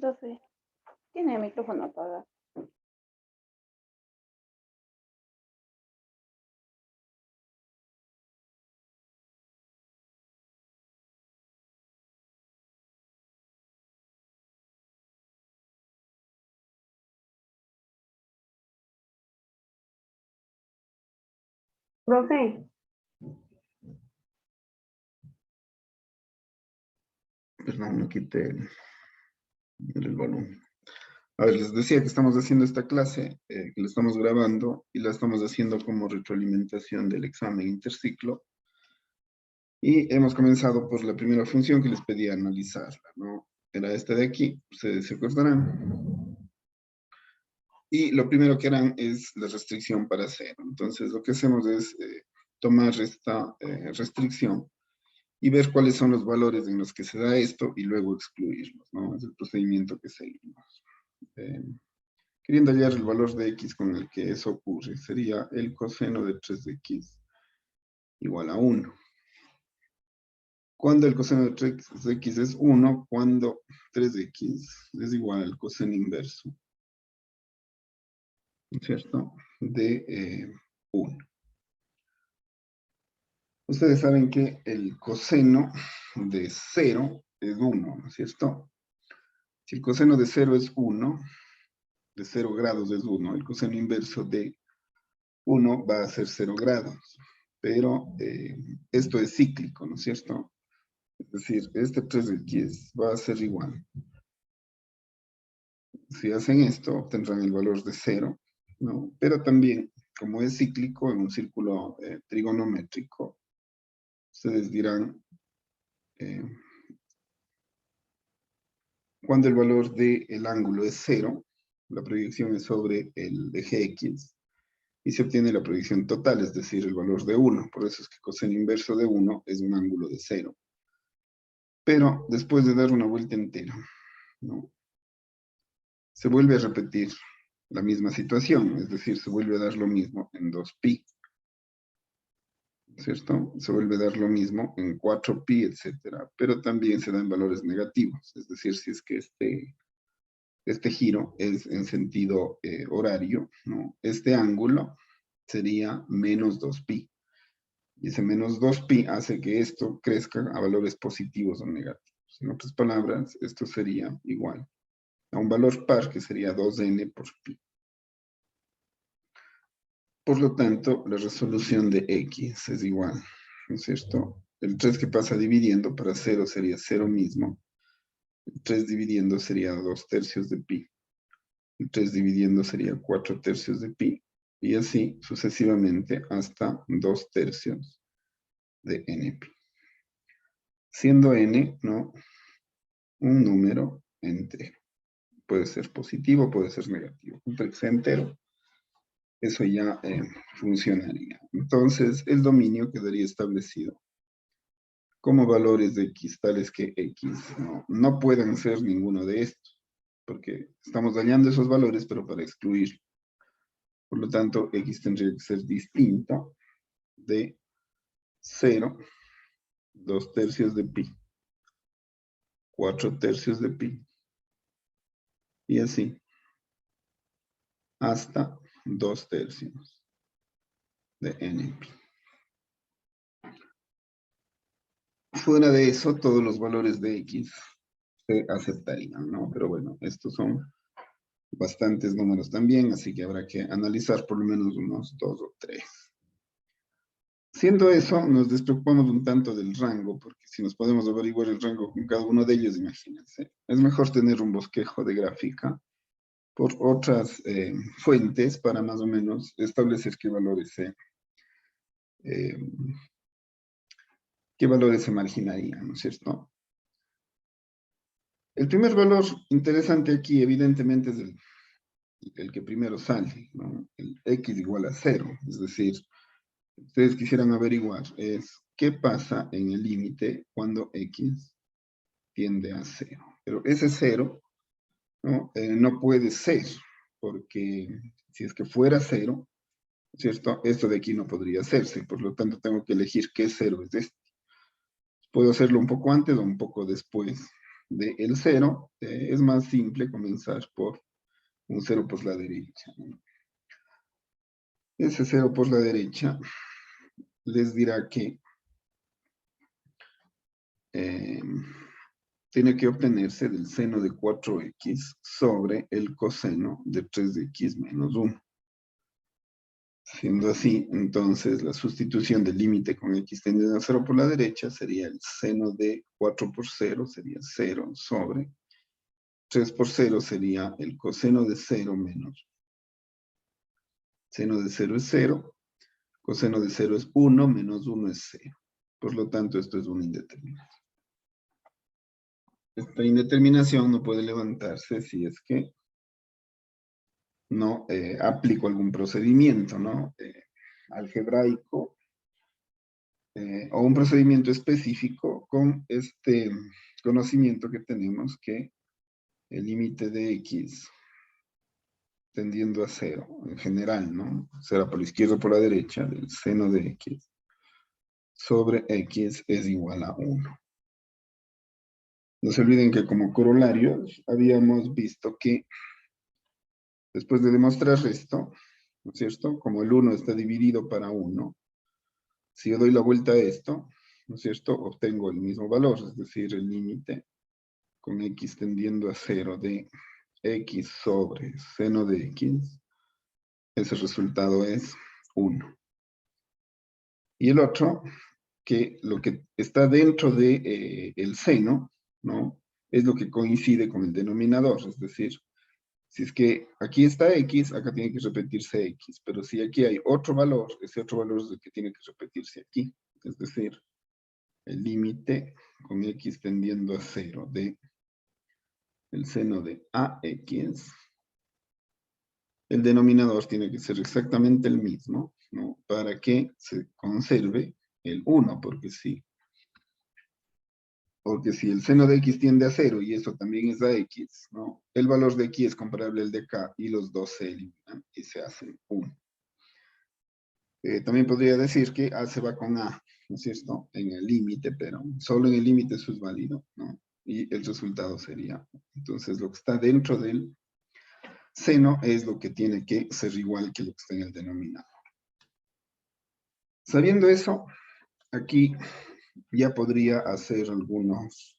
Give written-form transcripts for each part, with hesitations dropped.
Profe, tiene el micrófono apagado. Profe, Perdón, no quité el volumen. A ver, les decía que estamos haciendo esta clase, que la estamos grabando y la estamos haciendo como retroalimentación del examen interciclo. Y hemos comenzado por la primera función que les pedí analizarla, ¿no? Era esta de aquí, ustedes se acordarán. Y lo primero que harán es la restricción para cero. Entonces, lo que hacemos es tomar esta restricción y ver cuáles son los valores en los que se da esto y luego excluirlos, ¿no? Es el procedimiento que seguimos. Queriendo hallar el valor de x con el que eso ocurre, sería el coseno de 3x igual a 1. Cuando el coseno de 3x es 1, cuando 3x es igual al coseno inverso, ¿cierto? De 1. Ustedes saben que el coseno de 0 es 1, ¿no es cierto? Si el coseno de 0 es 1, de 0 grados es 1, el coseno inverso de 1 va a ser 0 grados. Pero esto es cíclico, ¿no es cierto? Es decir, este 3x va a ser igual. Si hacen esto, obtendrán el valor de 0, ¿no? Pero también, como es cíclico en un círculo trigonométrico, ustedes dirán, cuando el valor del ángulo es 0, la proyección es sobre el eje X, y se obtiene la proyección total, es decir, el valor de 1. Por eso es que coseno inverso de 1 es un ángulo de 0. Pero después de dar una vuelta entera, ¿no? Se vuelve a repetir la misma situación, es decir, se vuelve a dar lo mismo en 2pi, ¿cierto? Se vuelve a dar lo mismo en 4pi, etcétera, pero también se dan valores negativos, es decir, si es que este giro es en sentido horario, ¿no? Este ángulo sería menos 2pi, y ese menos 2pi hace que esto crezca a valores positivos o negativos. En otras palabras, esto sería igual a un valor par que sería 2n por pi. Por lo tanto, la resolución de x es igual, ¿no es cierto? El 3 que pasa dividiendo para 0 sería 0 mismo. El 3 dividiendo sería 2 tercios de pi. El 3 dividiendo sería 4 tercios de pi. Y así sucesivamente hasta 2 tercios de npi. Siendo n, ¿no?, un número entero. Puede ser positivo, puede ser negativo. Contra que sea entero, eso ya funcionaría. Entonces, el dominio quedaría establecido como valores de x tales que x no puedan ser ninguno de estos, porque estamos dañando esos valores, pero para excluir. Por lo tanto, x tendría que ser distinto de 0, 2 tercios de pi, 4 tercios de pi, y así, hasta 2 tercios de npi. Fuera de eso, todos los valores de x se aceptarían, ¿no? Pero bueno, estos son bastantes números también, así que habrá que analizar por lo menos unos 2 o 3. Siendo eso, nos despreocupamos un tanto del rango, porque si nos podemos averiguar el rango con cada uno de ellos, imagínense. Es mejor tener un bosquejo de gráfica por otras fuentes para más o menos establecer qué valores se marginarían, ¿no es cierto? El primer valor interesante aquí, evidentemente, es el que primero sale, ¿no? El x igual a 0, es decir, ustedes quisieran averiguar es qué pasa en el límite cuando x tiende a 0. Pero ese 0 no puede ser, porque si es que fuera 0, ¿cierto? Esto de aquí no podría hacerse, por lo tanto tengo que elegir qué 0 es este. Puedo hacerlo un poco antes o un poco después del 0, es más simple comenzar por un 0 por la derecha. Ese 0 por la derecha les dirá que tiene que obtenerse del seno de 4x sobre el coseno de 3x menos 1. Siendo así, entonces la sustitución del límite con x tendiendo a 0 por la derecha sería el seno de 4 por 0, sería 0 sobre 3 por 0 sería el coseno de 0 menos. Seno de 0 es 0, coseno de 0 es 1, menos 1 es 0. Por lo tanto, esto es una indeterminación. Esta indeterminación no puede levantarse si es que no aplico algún procedimiento, ¿no? Algebraico o un procedimiento específico con este conocimiento que tenemos que el límite de x tendiendo a 0 en general, ¿no? Será por la izquierda o por la derecha del seno de x sobre x es igual a 1. No se olviden que como corolarios habíamos visto que después de demostrar esto, ¿no es cierto? Como el 1 está dividido para 1, si yo doy la vuelta a esto, ¿no es cierto? Obtengo el mismo valor, es decir, el límite con x tendiendo a 0 de x sobre seno de x, ese resultado es 1. Y el otro, que lo que está dentro de el seno, ¿no? Es lo que coincide con el denominador, es decir, si es que aquí está x, acá tiene que repetirse x, pero si aquí hay otro valor, ese otro valor es el que tiene que repetirse aquí, es decir, el límite con x tendiendo a 0 de el seno de ax, el denominador tiene que ser exactamente el mismo, ¿no? Para que se conserve el 1, porque si el seno de x tiende a 0 y eso también es a x, ¿no? El valor de aquí es comparable al de acá y los dos se eliminan y se hacen 1. También podría decir que A se va con A, ¿no es cierto? En el límite, pero solo en el límite eso es válido, ¿no? Y el resultado sería, entonces lo que está dentro del seno es lo que tiene que ser igual que lo que está en el denominador. Sabiendo eso, aquí ya podría hacer algunos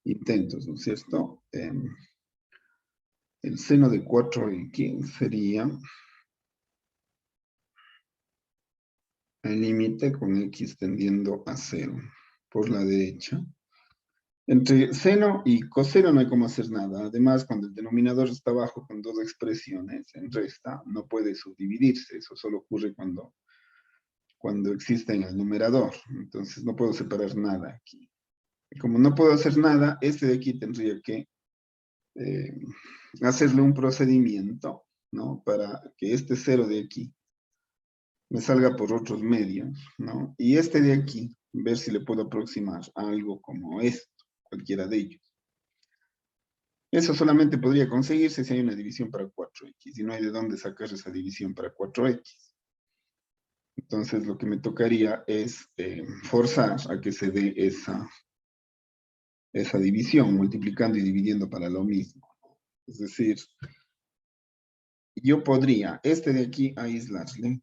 intentos, ¿no es cierto? El seno de 4x sería el límite con x tendiendo a 0 por la derecha. Entre seno y coseno no hay cómo hacer nada. Además, cuando el denominador está abajo con dos expresiones en resta, no puede subdividirse. Eso solo ocurre cuando existe en el numerador. Entonces, no puedo separar nada aquí. Y como no puedo hacer nada, este de aquí tendría que hacerle un procedimiento, ¿no? Para que este 0 de aquí me salga por otros medios, ¿no? Y este de aquí, ver si le puedo aproximar a algo como esto, cualquiera de ellos. Eso solamente podría conseguirse si hay una división para 4x, y no hay de dónde sacar esa división para 4x. Entonces lo que me tocaría es forzar a que se dé esa división, multiplicando y dividiendo para lo mismo. Es decir, yo podría este de aquí aislarle,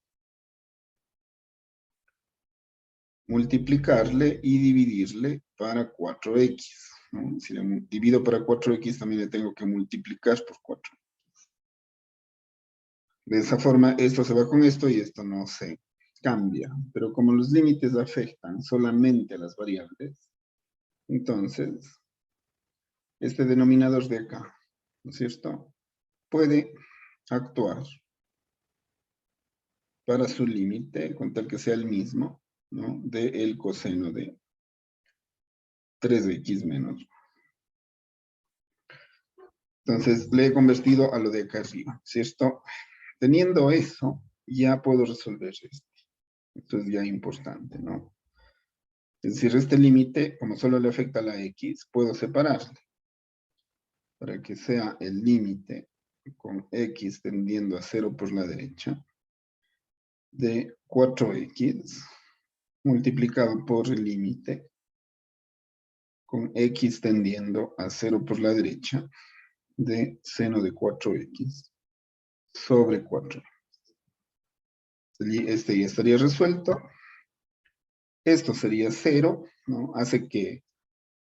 multiplicarle y dividirle para 4x. ¿No? Si le divido para 4x, también le tengo que multiplicar por 4. De esa forma, esto se va con esto y esto no se cambia. Pero como los límites afectan solamente a las variables, entonces, este denominador de acá, ¿no es cierto?, puede actuar para su límite, con tal que sea el mismo, ¿no?, del coseno de 3x menos 1. Entonces, le he convertido a lo de acá arriba, ¿cierto? Teniendo eso, ya puedo resolver esto. Esto es ya importante, ¿no? Es decir, este límite, como solo le afecta a la x, puedo separarle para que sea el límite con x tendiendo a 0 por la derecha de 4x multiplicado por el límite con x tendiendo a 0 por la derecha de seno de 4x sobre 4. Este ya estaría resuelto. Esto sería 0, ¿no? Hace que,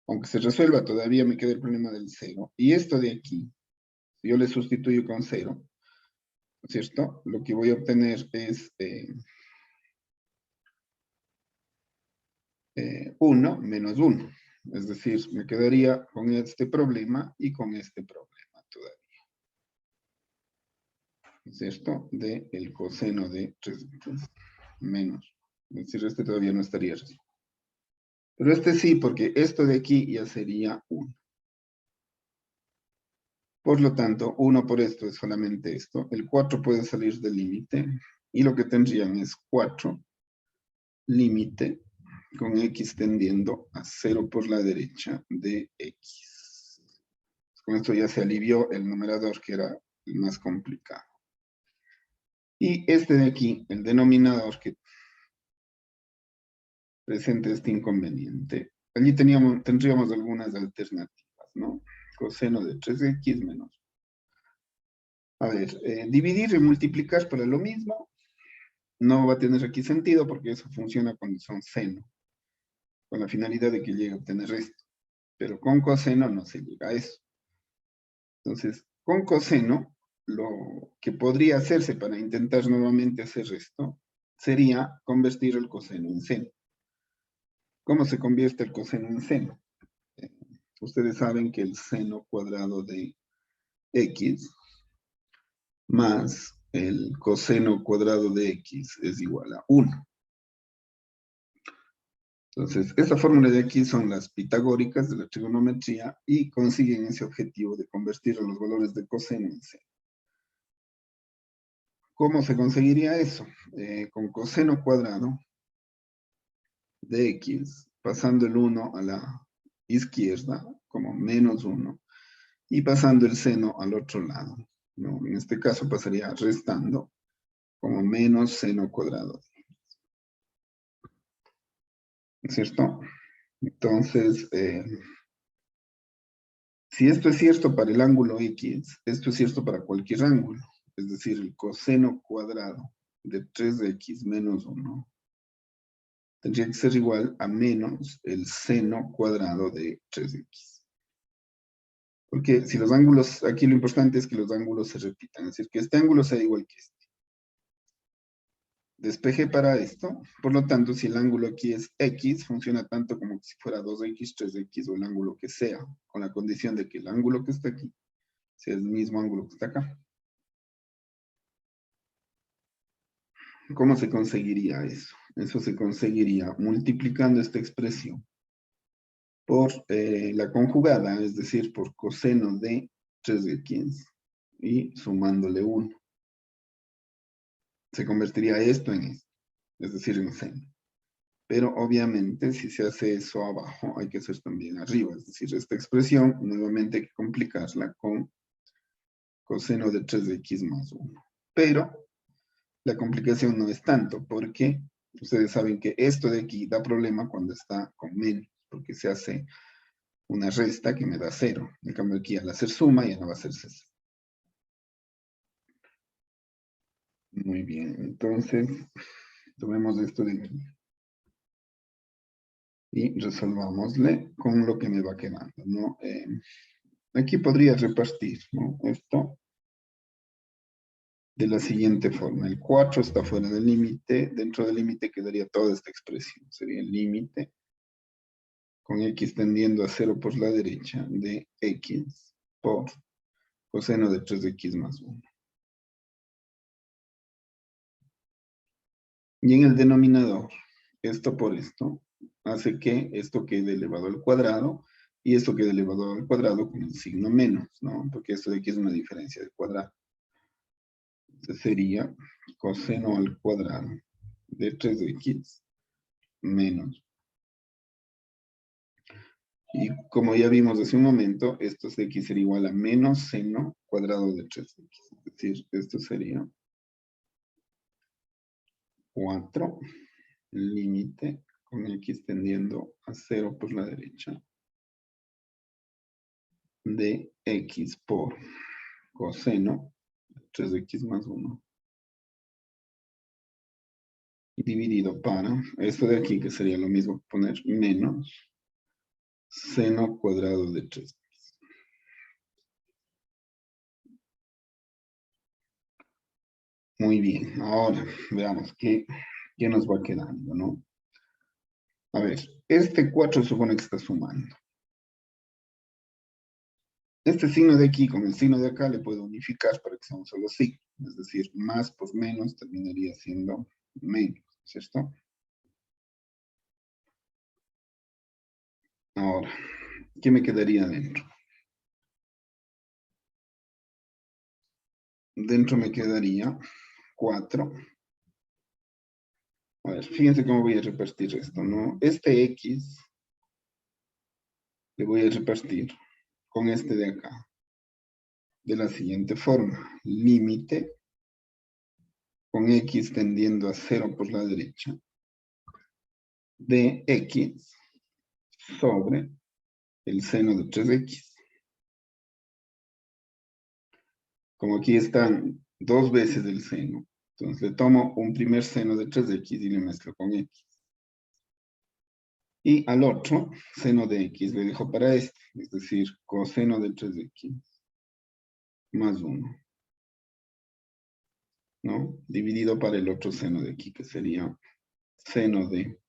aunque se resuelva, todavía me quede el problema del 0. Y esto de aquí, si yo le sustituyo con 0, ¿cierto? Lo que voy a obtener es 1 menos 1. Es decir, me quedaría con este problema y con este problema todavía. ¿Cierto? De el coseno de 3x menos. Es decir, este todavía no estaría resuelto. Pero este sí, porque esto de aquí ya sería 1. Por lo tanto, 1 por esto es solamente esto. El 4 puede salir del límite. Y lo que tendrían es 4 límite con x tendiendo a 0 por la derecha de x. Con esto ya se alivió el numerador, que era el más complicado. Y este de aquí, el denominador, que presenta este inconveniente. Allí tendríamos algunas alternativas, ¿no? Coseno de 3x menos. A ver, dividir y multiplicar para lo mismo no va a tener aquí sentido porque eso funciona cuando son seno, con la finalidad de que llegue a obtener esto. Pero con coseno no se llega a eso. Entonces, con coseno, lo que podría hacerse para intentar nuevamente hacer esto sería convertir el coseno en seno. ¿Cómo se convierte el coseno en seno? Ustedes saben que el seno cuadrado de x más el coseno cuadrado de x es igual a 1. Entonces, esta fórmula de aquí son las pitagóricas de la trigonometría y consiguen ese objetivo de convertir a los valores de coseno en seno. ¿Cómo se conseguiría eso? Con coseno cuadrado de x, pasando el 1 a la izquierda, como menos 1, y pasando el seno al otro lado, ¿no? En este caso pasaría restando como menos seno cuadrado, ¿cierto? Entonces, si esto es cierto para el ángulo x, esto es cierto para cualquier ángulo. Es decir, el coseno cuadrado de 3x menos 1 tendría que ser igual a menos el seno cuadrado de 3x. Porque si los ángulos, aquí lo importante es que los ángulos se repitan, es decir, que este ángulo sea igual que este. Despeje para esto, por lo tanto, si el ángulo aquí es x, funciona tanto como si fuera 2x, 3x o el ángulo que sea, con la condición de que el ángulo que está aquí sea el mismo ángulo que está acá. ¿Cómo se conseguiría eso? Eso se conseguiría multiplicando esta expresión por la conjugada, es decir, por coseno de 3x y sumándole 1. Se convertiría esto en esto, es decir, en seno. Pero obviamente si se hace eso abajo, hay que hacer también arriba. Es decir, esta expresión nuevamente hay que complicarla con coseno de 3x más 1. Pero la complicación no es tanto, porque ustedes saben que esto de aquí da problema cuando está con menos, porque se hace una resta que me da 0. En cambio aquí al hacer suma ya no va a ser 0. Muy bien, entonces tomemos esto de aquí y resolvámosle con lo que me va quedando, ¿no? Aquí podría repartir, ¿no? Esto de la siguiente forma. El 4 está fuera del límite. Dentro del límite quedaría toda esta expresión. Sería el límite con x tendiendo a 0 por la derecha de x por coseno de 3x más 1. Y en el denominador, esto por esto, hace que esto quede elevado al cuadrado y esto quede elevado al cuadrado con el signo menos, ¿no? Porque esto de aquí es una diferencia de cuadrado. Entonces sería coseno al cuadrado de 3x menos. Y como ya vimos hace un momento, esto de aquí sería igual a menos seno cuadrado de 3x. Es decir, esto sería 4 límite con x tendiendo a 0 por la derecha de x por coseno 3x más 1. Dividido para esto de aquí, que sería lo mismo que poner menos seno cuadrado de 3. Muy bien, ahora veamos qué nos va quedando, ¿no? A ver, este 4 supone que está sumando. Este signo de aquí con el signo de acá le puedo unificar para que sea un solo signo. Es decir, más por menos terminaría siendo menos, ¿cierto? Ahora, ¿qué me quedaría dentro? Dentro me quedaría 4. A ver, fíjense cómo voy a repartir esto, ¿no? Este X le voy a repartir con este de acá. De la siguiente forma. Límite con X tendiendo a 0 por la derecha de X sobre el seno de 3X. Como aquí están dos veces el seno, entonces le tomo un primer seno de 3X y le mezclo con X. Y al otro, seno de X, le dejo para este, es decir, coseno de 3X más 1. ¿No? Dividido para el otro seno de aquí, que sería seno de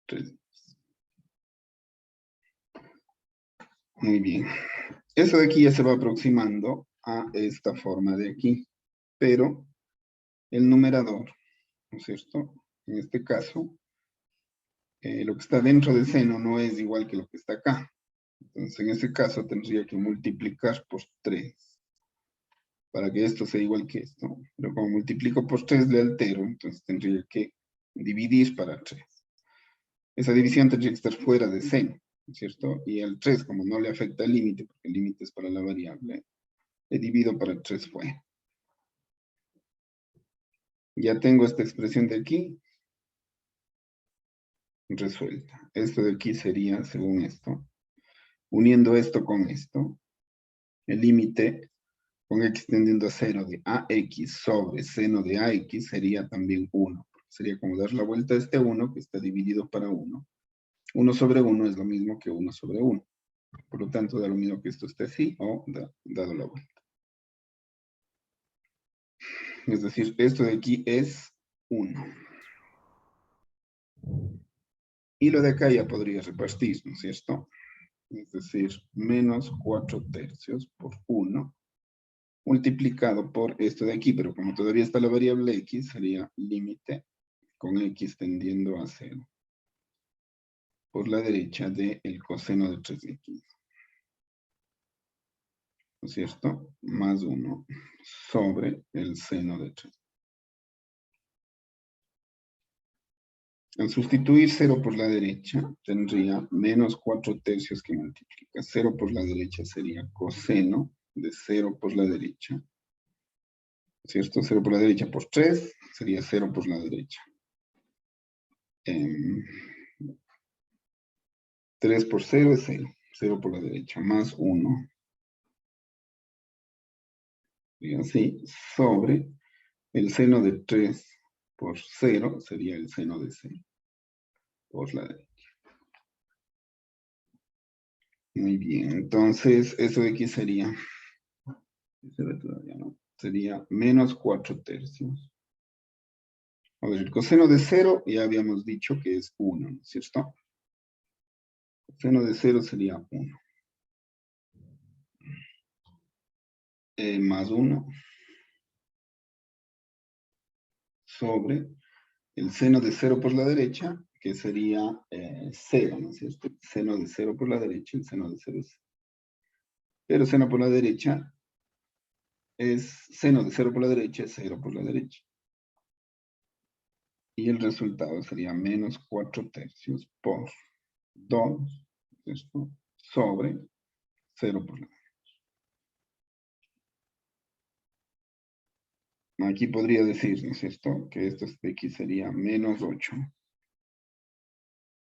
3. Muy bien. Eso de aquí ya se va aproximando a esta forma de aquí, pero el numerador, ¿no es cierto? En este caso, lo que está dentro del seno no es igual que lo que está acá. Entonces, en este caso, tendría que multiplicar por 3 para que esto sea igual que esto. Pero como multiplico por 3 le altero, entonces tendría que dividir para 3. Esa división tendría que estar fuera de seno, ¿cierto? Y el 3, como no le afecta el límite, porque el límite es para la variable, le divido para el 3 fuera. Ya tengo esta expresión de aquí resuelta. Esto de aquí sería, según esto, uniendo esto con esto, el límite con x tendiendo a 0 de ax sobre seno de ax sería también 1. Sería como dar la vuelta a este 1 que está dividido para 1. 1 sobre 1 es lo mismo que 1 sobre 1. Por lo tanto, da lo mismo que esto esté así o dado la vuelta. Es decir, esto de aquí es 1. Y lo de acá ya podría repartir, ¿no es cierto? Es decir, menos 4 tercios por 1 multiplicado por esto de aquí, pero como todavía está la variable x, sería límite con x tendiendo a 0 por la derecha del coseno de 3x. ¿No es cierto? Más 1 sobre el seno de 3. Al sustituir 0 por la derecha, tendría menos 4 tercios que multiplica. 0 por la derecha sería coseno de 0 por la derecha. ¿Cierto? 0 por la derecha por 3 sería 0 por la derecha. 3 por 0 es 0. 0 por la derecha más 1. Y así, sobre el seno de 3 por 0 sería el seno de 0 por la derecha. Muy bien, entonces eso de aquí sería, se ve todavía, ¿no? Sería menos 4 tercios. A ver, el coseno de 0 ya habíamos dicho que es 1, ¿no es cierto? El coseno de 0 sería 1. Más 1 sobre el seno de 0 por la derecha, que sería 0, ¿no es cierto? El seno de 0 por la derecha, el seno de 0 es 0. Pero seno por la derecha es, seno de 0 por la derecha es 0 por la derecha. Y el resultado sería menos 4 tercios por 2, ¿cierto? Sobre 0 por la derecha. Aquí podría decir, ¿no es cierto? Que esto de aquí sería menos 8.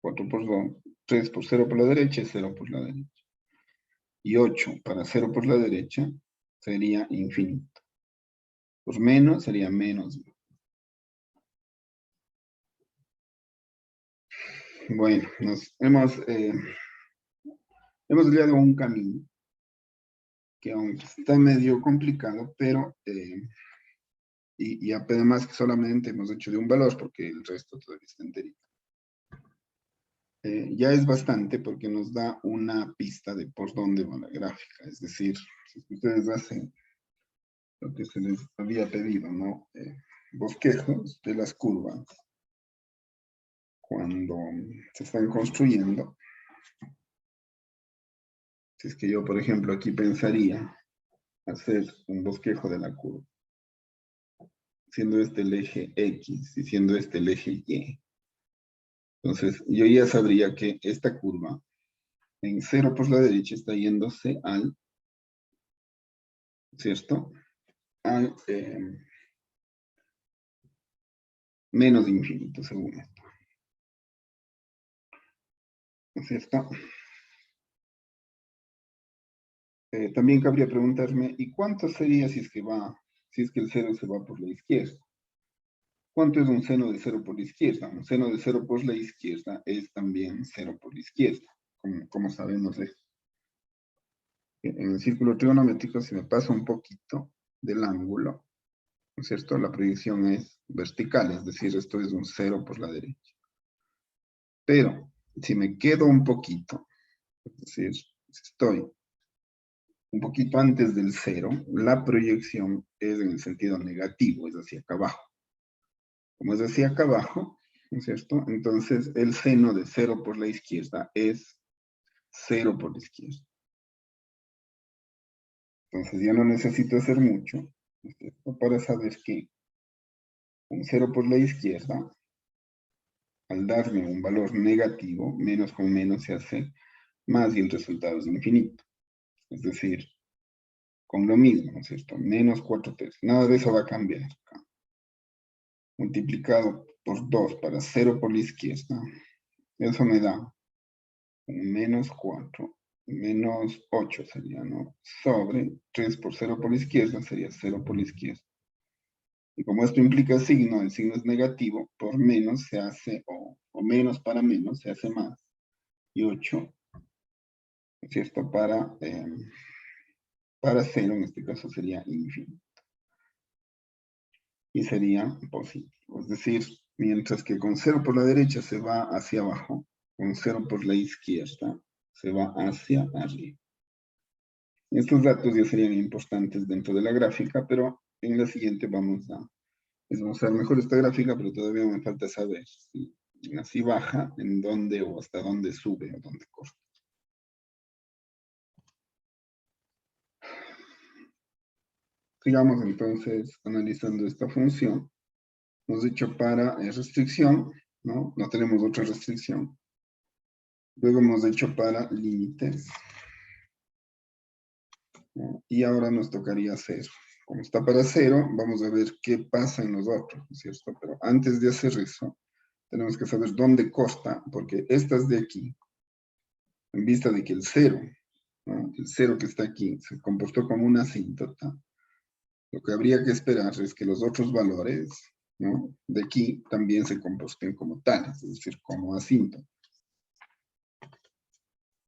4 por 2, 3 por 0 por la derecha es 0 por la derecha. y 8 para 0 por la derecha, sería infinito. Por menos sería menos. Bueno, hemos llegado a un camino que aunque está medio complicado, pero y además que solamente hemos hecho de un valor porque el resto todavía está enterito. Ya es bastante porque nos da una pista de por dónde va la gráfica. Es decir, si ustedes hacen lo que se les había pedido, ¿no? Bosquejos de las curvas cuando se están construyendo. Si es que yo, por ejemplo, aquí pensaría hacer un bosquejo de la curva, siendo este el eje X y siendo este el eje Y. Entonces, yo ya sabría que esta curva en 0 por la derecha está yéndose al, ¿cierto? Al menos infinito, según esto. ¿No es cierto? También cabría preguntarme, ¿y cuánto sería si es que el 0 se va por la izquierda? ¿Cuánto es un seno de 0 por la izquierda? Un seno de 0 por la izquierda es también 0 por la izquierda, como sabemos eso. En el círculo trigonométrico, si me paso un poquito del ángulo, ¿no es cierto? La proyección es vertical, es decir, esto es un 0 por la derecha. Pero, si me quedo un poquito, es decir, si estoy un poquito antes del 0, la proyección es en el sentido negativo, es hacia acá abajo. Como es hacia acá abajo, ¿no es cierto? Entonces, el seno de 0 por la izquierda es 0 por la izquierda. Entonces, ya no necesito hacer mucho, ¿no es cierto? Para saber que un 0 por la izquierda, al darme un valor negativo, menos con menos se hace más y el resultado es infinito. Es decir, con lo mismo, ¿no es cierto? Menos 4/3. Nada de eso va a cambiar acá. Multiplicado por 2 para 0 por la izquierda, eso me da un menos 4, menos 8 sería, ¿no? Sobre 3 por 0 por la izquierda sería 0 por la izquierda. Y como esto implica signo, el signo es negativo, por menos se hace, o menos para menos se hace más. Y 8, ¿no es cierto? Para 0, en este caso sería infinito. Y sería positivo. Es decir, mientras que con 0 por la derecha se va hacia abajo, con 0 por la izquierda se va hacia arriba. Estos datos ya serían importantes dentro de la gráfica, pero en la siguiente vamos a desglosar mejor esta gráfica, pero todavía me falta saber si así baja, en dónde o hasta dónde sube o dónde corta. Sigamos entonces analizando esta función. Hemos dicho para restricción, ¿no? No tenemos otra restricción. Luego hemos hecho para límites. ¿No? Y ahora nos tocaría hacer, como está para 0, vamos a ver qué pasa en los otros, ¿no es cierto? Pero antes de hacer eso, tenemos que saber dónde corta, porque estas de aquí, en vista de que el 0, ¿no? El 0 que está aquí, se comportó como una asíntota, lo que habría que esperar es que los otros valores, ¿no? De aquí también se comporten como tales, es decir, como asíntotas.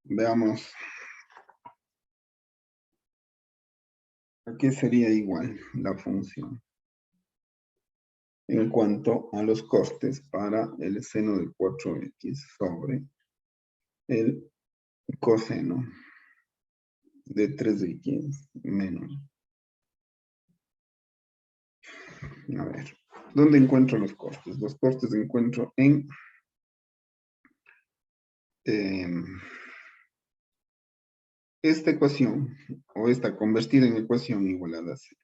Veamos a qué sería igual la función en cuanto a los costes para el seno de 4x sobre el coseno de 3x menos. A ver, ¿dónde encuentro los costes? Los costes encuentro en esta ecuación, o esta convertida en ecuación igualada a 0.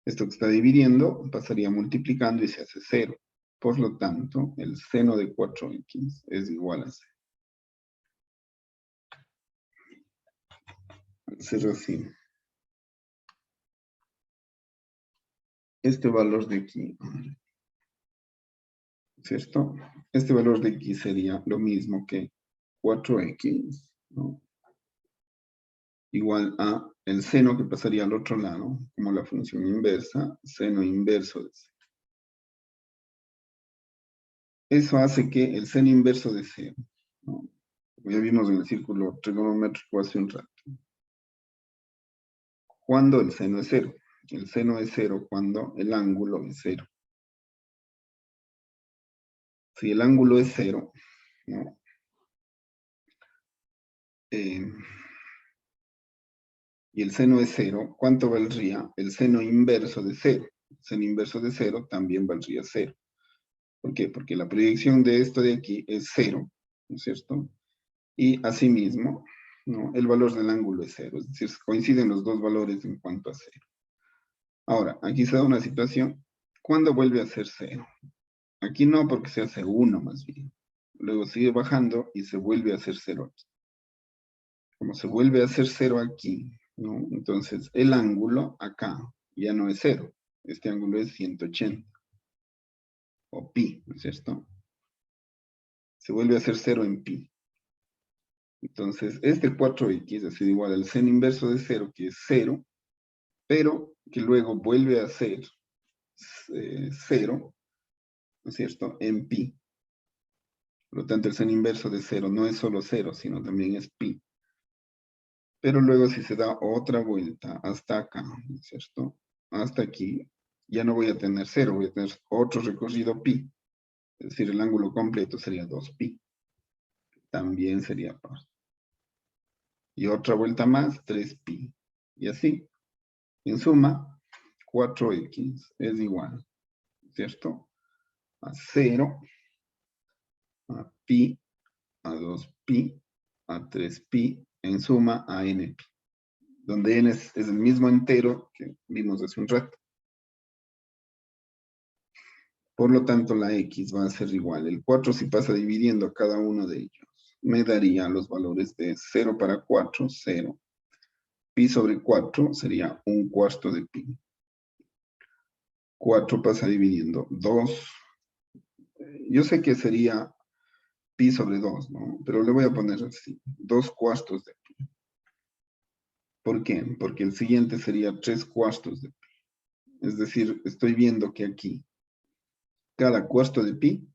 Esto que está dividiendo pasaría multiplicando y se hace 0. Por lo tanto, el seno de 4x es igual a 0. Al ser así, este valor de aquí, ¿cierto? Este valor de aquí sería lo mismo que 4x, ¿no? igual a el seno que pasaría al otro lado, como la función inversa, seno inverso de 0. Eso hace que el seno inverso de 0, ¿no? Como ya vimos en el círculo trigonométrico hace un rato. Cuando el seno es 0. El seno es 0 cuando el ángulo es 0. Si el ángulo es 0, ¿no? Y el seno es 0, ¿cuánto valdría el seno inverso de 0? El seno inverso de 0 también valdría 0. ¿Por qué? Porque la proyección de esto de aquí es 0, ¿no es cierto? Y asimismo, ¿no? El valor del ángulo es 0, es decir, coinciden los dos valores en cuanto a 0. Ahora, aquí se da una situación, ¿cuándo vuelve a ser 0? Aquí no, porque se hace 1 más bien. Luego sigue bajando y se vuelve a hacer 0 aquí. Como se vuelve a hacer 0 aquí, ¿no? Entonces el ángulo acá ya no es 0. Este ángulo es 180. O pi, ¿no es cierto? Se vuelve a hacer 0 en pi. Entonces este 4x ha sido igual al seno inverso de 0, que es 0, pero que luego vuelve a ser 0, ¿no es cierto? En pi. Por lo tanto, el seno inverso de 0 no es solo 0, sino también es pi. Pero luego si se da otra vuelta hasta acá, ¿no es cierto? Hasta aquí, ya no voy a tener 0, voy a tener otro recorrido pi. Es decir, el ángulo completo sería 2pi. También sería par. Y otra vuelta más, 3pi. Y así. En suma, 4x es igual, ¿cierto? A 0, a pi, a 2pi, a 3pi, en suma a npi. Donde n es el mismo entero que vimos hace un rato. Por lo tanto, la x va a ser igual. El 4 si pasa dividiendo cada uno de ellos, me daría los valores de 0 para 4, 0. Pi sobre 4 sería 1/4 de pi. 4 pasa dividiendo 2. Yo sé que sería pi sobre 2, ¿no? Pero le voy a poner así, 2/4 de pi. ¿Por qué? Porque el siguiente sería 3/4 de pi. Es decir, estoy viendo que aquí cada cuarto de pi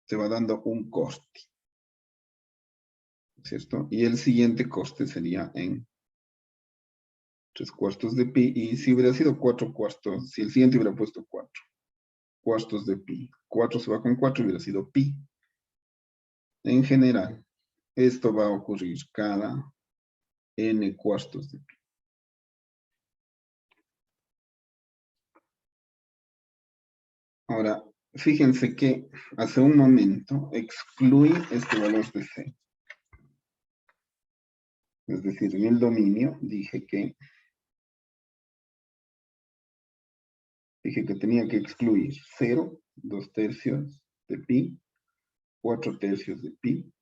se va dando un coste, ¿cierto? Y el siguiente coste sería en 3/4 de pi, y si hubiera sido 4/4, si el siguiente hubiera puesto 4/4 de pi, 4 se va con 4 hubiera sido pi. En general, esto va a ocurrir cada n/4 de pi. Ahora, fíjense que hace un momento excluí este valor de c. Es decir, en el dominio dije que tenía que excluir 0, 2/3 de pi, 4/3 de pi.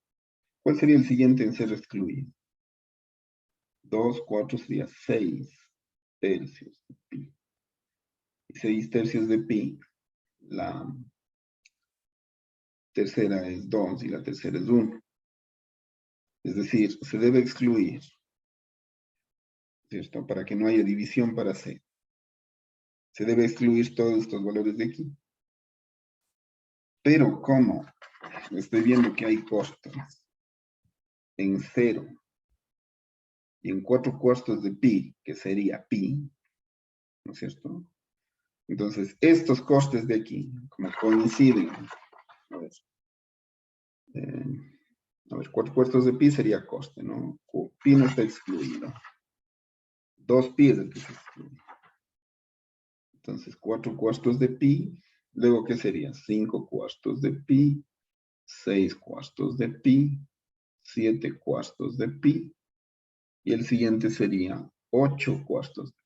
¿Cuál sería el siguiente en ser excluido? 2, 4 sería 6/3 de pi. Y 6/3 de pi, la tercera es 2 y la tercera es 1. Es decir, se debe excluir, ¿cierto? Para que no haya división para c. Se debe excluir todos estos valores de aquí. Pero como estoy viendo que hay costos en 0 y en 4/4 de pi, que sería pi, ¿no es cierto? Entonces, estos costes de aquí, como coinciden, a ver, 4/4 de pi sería coste, ¿no? Pi no está excluido. 2pi es el que se excluye. Entonces, 4/4 de pi, luego, ¿qué sería? 5/4 de pi, 6/4 de pi, 7/4 de pi, y el siguiente sería 8/4 de pi.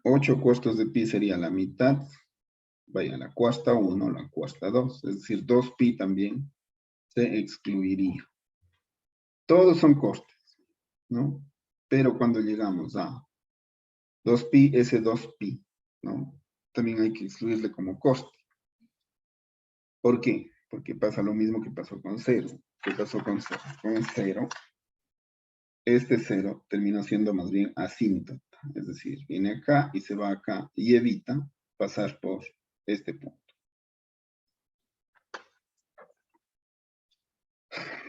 8/4 de pi sería la mitad, vaya, la cuarta 1, la cuarta 2, es decir, 2pi también se excluiría. Todos son costes, ¿no? Pero cuando llegamos a 2pi, ese 2pi, ¿no? También hay que excluirle como coste. ¿Por qué? Porque pasa lo mismo que pasó con 0. ¿Qué pasó con 0? Con 0, este 0 termina siendo más bien asíntota. Es decir, viene acá y se va acá y evita pasar por este punto.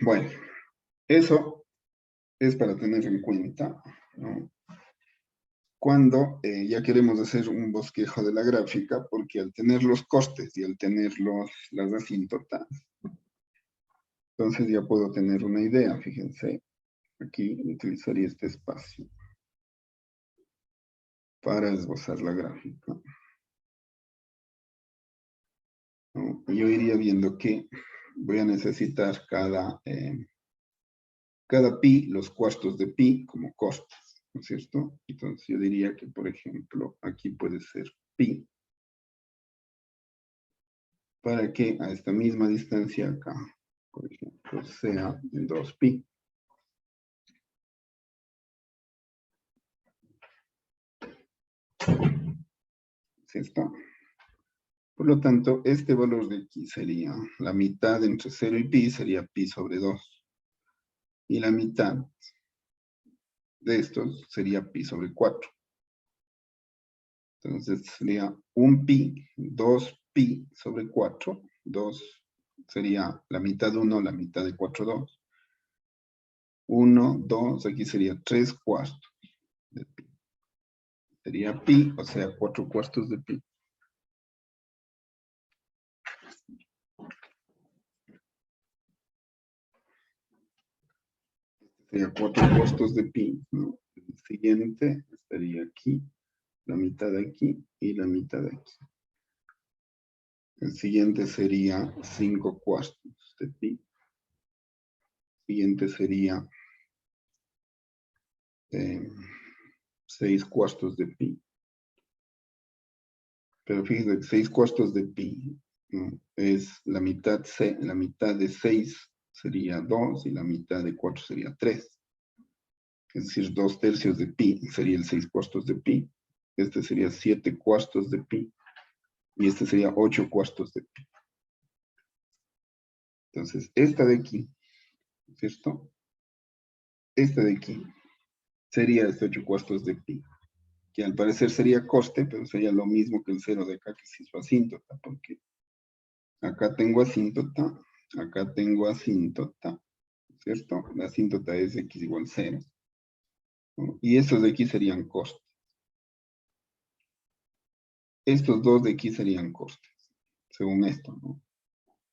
Bueno, eso es para tener en cuenta, ¿no? Cuando ya queremos hacer un bosquejo de la gráfica, porque al tener los costes y al tener las asíntotas, entonces ya puedo tener una idea, fíjense. Aquí utilizaría este espacio para esbozar la gráfica, ¿no? Y yo iría viendo que voy a necesitar cada pi, los cuartos de pi como costes, ¿no es cierto? Entonces yo diría que, por ejemplo, aquí puede ser pi, para que a esta misma distancia acá, por ejemplo, sea 2pi. ¿Cierto? Por lo tanto, este valor de aquí sería la mitad entre 0 y pi, sería pi sobre 2. Y la mitad de estos sería pi sobre 4. Entonces sería 1 pi, 2 pi sobre 4. 2 sería la mitad de 1, la mitad de 4, 2. 1, 2, aquí sería 3 cuartos de pi. Sería pi, o sea, 4 cuartos de pi. Sería 4 cuartos de pi, ¿no? El siguiente estaría aquí, la mitad de aquí y la mitad de aquí. El siguiente sería 5 cuartos de pi. El siguiente sería 6 cuartos de pi. Pero fíjense, 6 cuartos de pi, ¿no? Es la mitad de 6 sería 2 y la mitad de 4 sería 3. Es decir, 2 tercios de pi sería el 6 cuartos de pi. Este sería 7 cuartos de pi. Y este sería 8 cuartos de pi. Entonces, esta de aquí, ¿cierto? Esta de aquí sería este 8 cuartos de pi, que al parecer sería coste, pero sería lo mismo que el 0 de acá, que es su asíntota, porque acá tengo asíntota, acá tengo asíntota, ¿cierto? La asíntota es x igual 0, ¿no? Y estos de aquí serían costes. Estos dos de aquí serían costes, según esto, ¿no?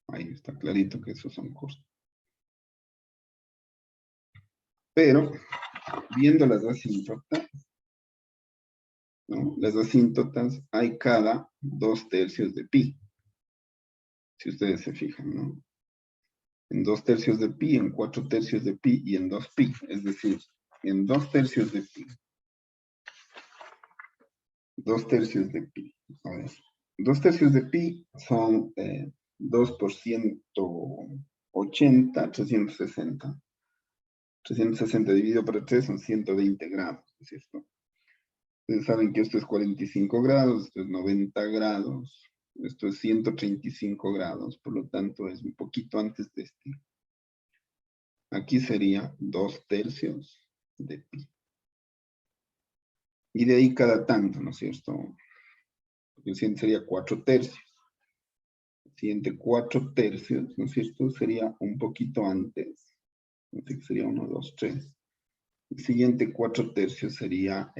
Ahí está clarito que esos son costes. Pero, viendo las asíntotas, ¿no? Las asíntotas hay cada 2 tercios de pi, si ustedes se fijan, ¿no? En 2 tercios de pi, en 4 tercios de pi y en 2 pi, es decir, en 2 tercios de pi. 2 tercios de pi, a ver. 2 tercios de pi son 2 por 180, 360. 360 dividido por 3 son 120 grados, ¿es cierto? Ustedes saben que esto es 45 grados, esto es 90 grados, esto es 135 grados, por lo tanto es un poquito antes de este. Aquí sería 2 tercios de pi. Y de ahí cada tanto, ¿no es cierto? El siguiente sería 4 tercios. El siguiente 4 tercios, ¿no es cierto? Sería un poquito antes. Así que sería 1, 2, 3. El siguiente 4 tercios sería,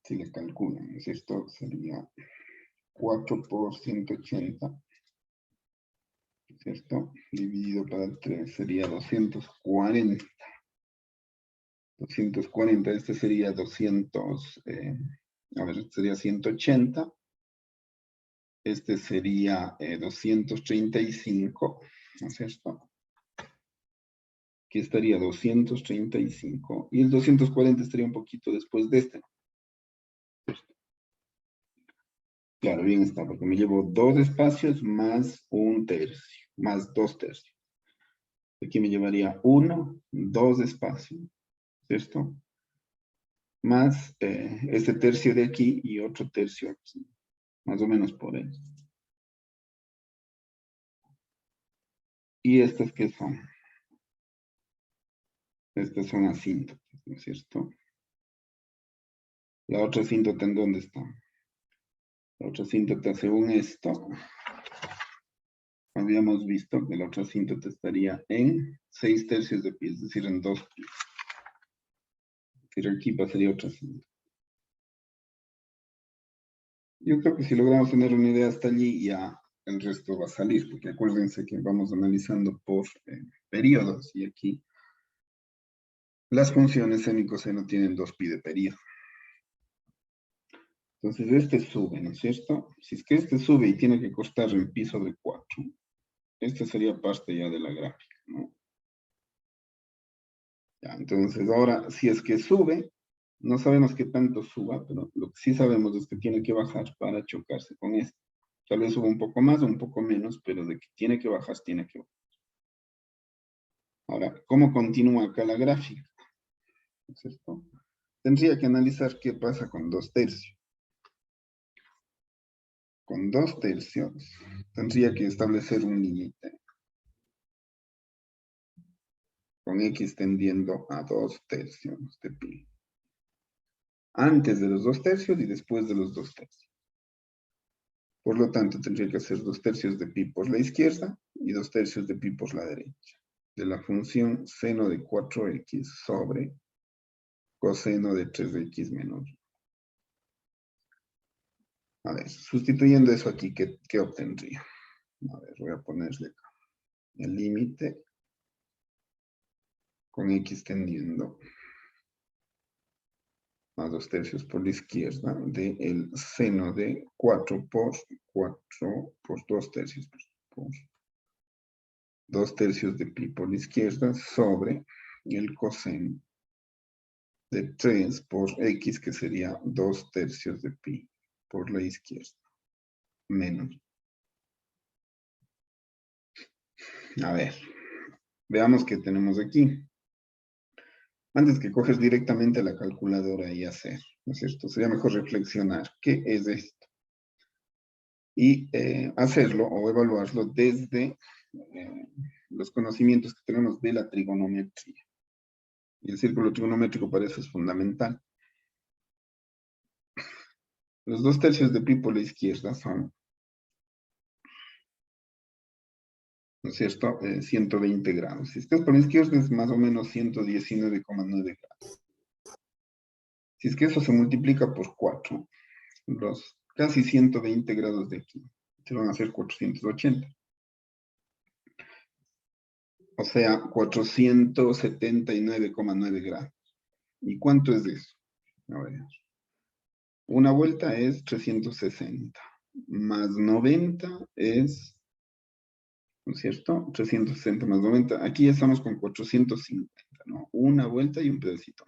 si le calculan, ¿no es cierto? Sería 4 por 180, ¿cierto? Dividido para 3 sería 240. 240, este sería 200, a ver, este sería 180. Este sería 235, ¿no es cierto? Aquí estaría 235. Y el 240 estaría un poquito después de este. Claro, bien está, porque me llevo 2 espacios más 1 tercio, más 2 tercios. Aquí me llevaría 1, 2 espacios, ¿cierto? Más este tercio de aquí y otro tercio aquí. Más o menos por ahí. ¿Y estas qué son? Estas son asíntotas, ¿no es cierto? La otra asíntota, ¿en dónde está? La otra asíntota, según esto, habíamos visto que la otra asíntota estaría en 6/3 de pi, es decir, en 2 pi. Es decir, aquí pasaría otra asíntota. Yo creo que si logramos tener una idea hasta allí, ya el resto va a salir, porque acuérdense que vamos analizando por periodos, y aquí las funciones seno y coseno tienen 2 pi de periodo. Entonces este sube, ¿no es cierto? Si es que este sube y tiene que costar en pi sobre 4, esta sería parte ya de la gráfica, ¿no? Ya, entonces ahora, si es que sube, no sabemos qué tanto suba, pero lo que sí sabemos es que tiene que bajar para chocarse con esto. Tal vez suba un poco más o un poco menos, pero de que tiene que bajar, tiene que bajar. Ahora, ¿cómo continúa acá la gráfica? ¿No es cierto? Tendría que analizar qué pasa con 2/3. Con 2/3 tendría que establecer un límite con x tendiendo a 2/3 de pi. Antes de los 2/3 y después de los 2/3. Por lo tanto, tendría que hacer 2/3 de pi por la izquierda y 2/3 de pi por la derecha. De la función seno de 4x sobre coseno de 3x menos 1. A ver, sustituyendo eso aquí, ¿qué obtendría? A ver, voy a ponerle acá el límite con x tendiendo a 2/3 por la izquierda del seno de 4 por 2/3 por 2/3 de pi por la izquierda sobre el coseno de 3 por x, que sería 2/3 de pi por la izquierda, menos. A ver, veamos qué tenemos aquí. Antes que coges directamente la calculadora y hacer, ¿no es cierto? Sería mejor reflexionar, ¿qué es esto? Y hacerlo o evaluarlo desde los conocimientos que tenemos de la trigonometría. Y el círculo trigonométrico para eso es fundamental. Los 2/3 de pi por la izquierda son, ¿no es cierto?, 120 grados. Si es que es por la izquierda es más o menos 119,9 grados. Si es que eso se multiplica por 4, los casi 120 grados de aquí se van a hacer 480. O sea, 479,9 grados. ¿Y cuánto es eso? A ver. Una vuelta es 360. Más 90 es, ¿no es cierto? 360 más 90. Aquí ya estamos con 450, ¿no? Una vuelta y un pedacito.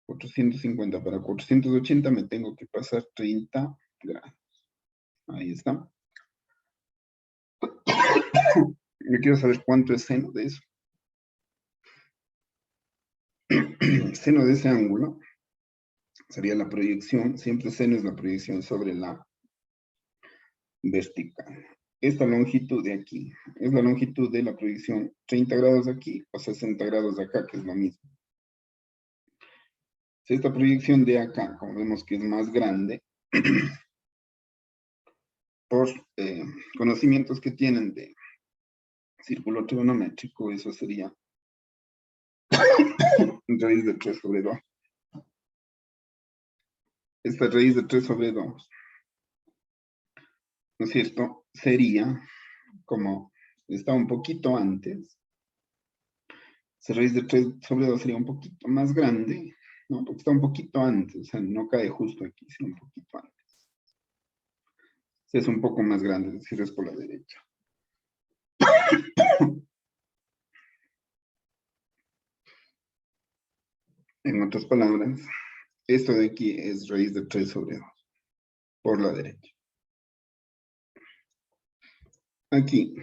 450 para 480 me tengo que pasar 30 grados. Ahí está. Yo quiero saber cuánto es seno de eso. Seno de ese ángulo sería la proyección. Siempre seno es la proyección sobre la vertical. Esta longitud de aquí es la longitud de la proyección 30 grados aquí o 60 grados de acá, que es lo mismo. Si esta proyección de acá, como vemos que es más grande, por conocimientos que tienen de círculo trigonométrico, eso sería raíz de 3 sobre 2. Esta raíz de 3 sobre 2, ¿no es cierto?, sería, como está un poquito antes, esa raíz de 3 sobre 2 sería un poquito más grande, ¿no? Porque está un poquito antes, o sea, no cae justo aquí, sino un poquito antes. Es un poco más grande, es decir, es por la derecha. En otras palabras, esto de aquí es raíz de 3 sobre 2, por la derecha. Aquí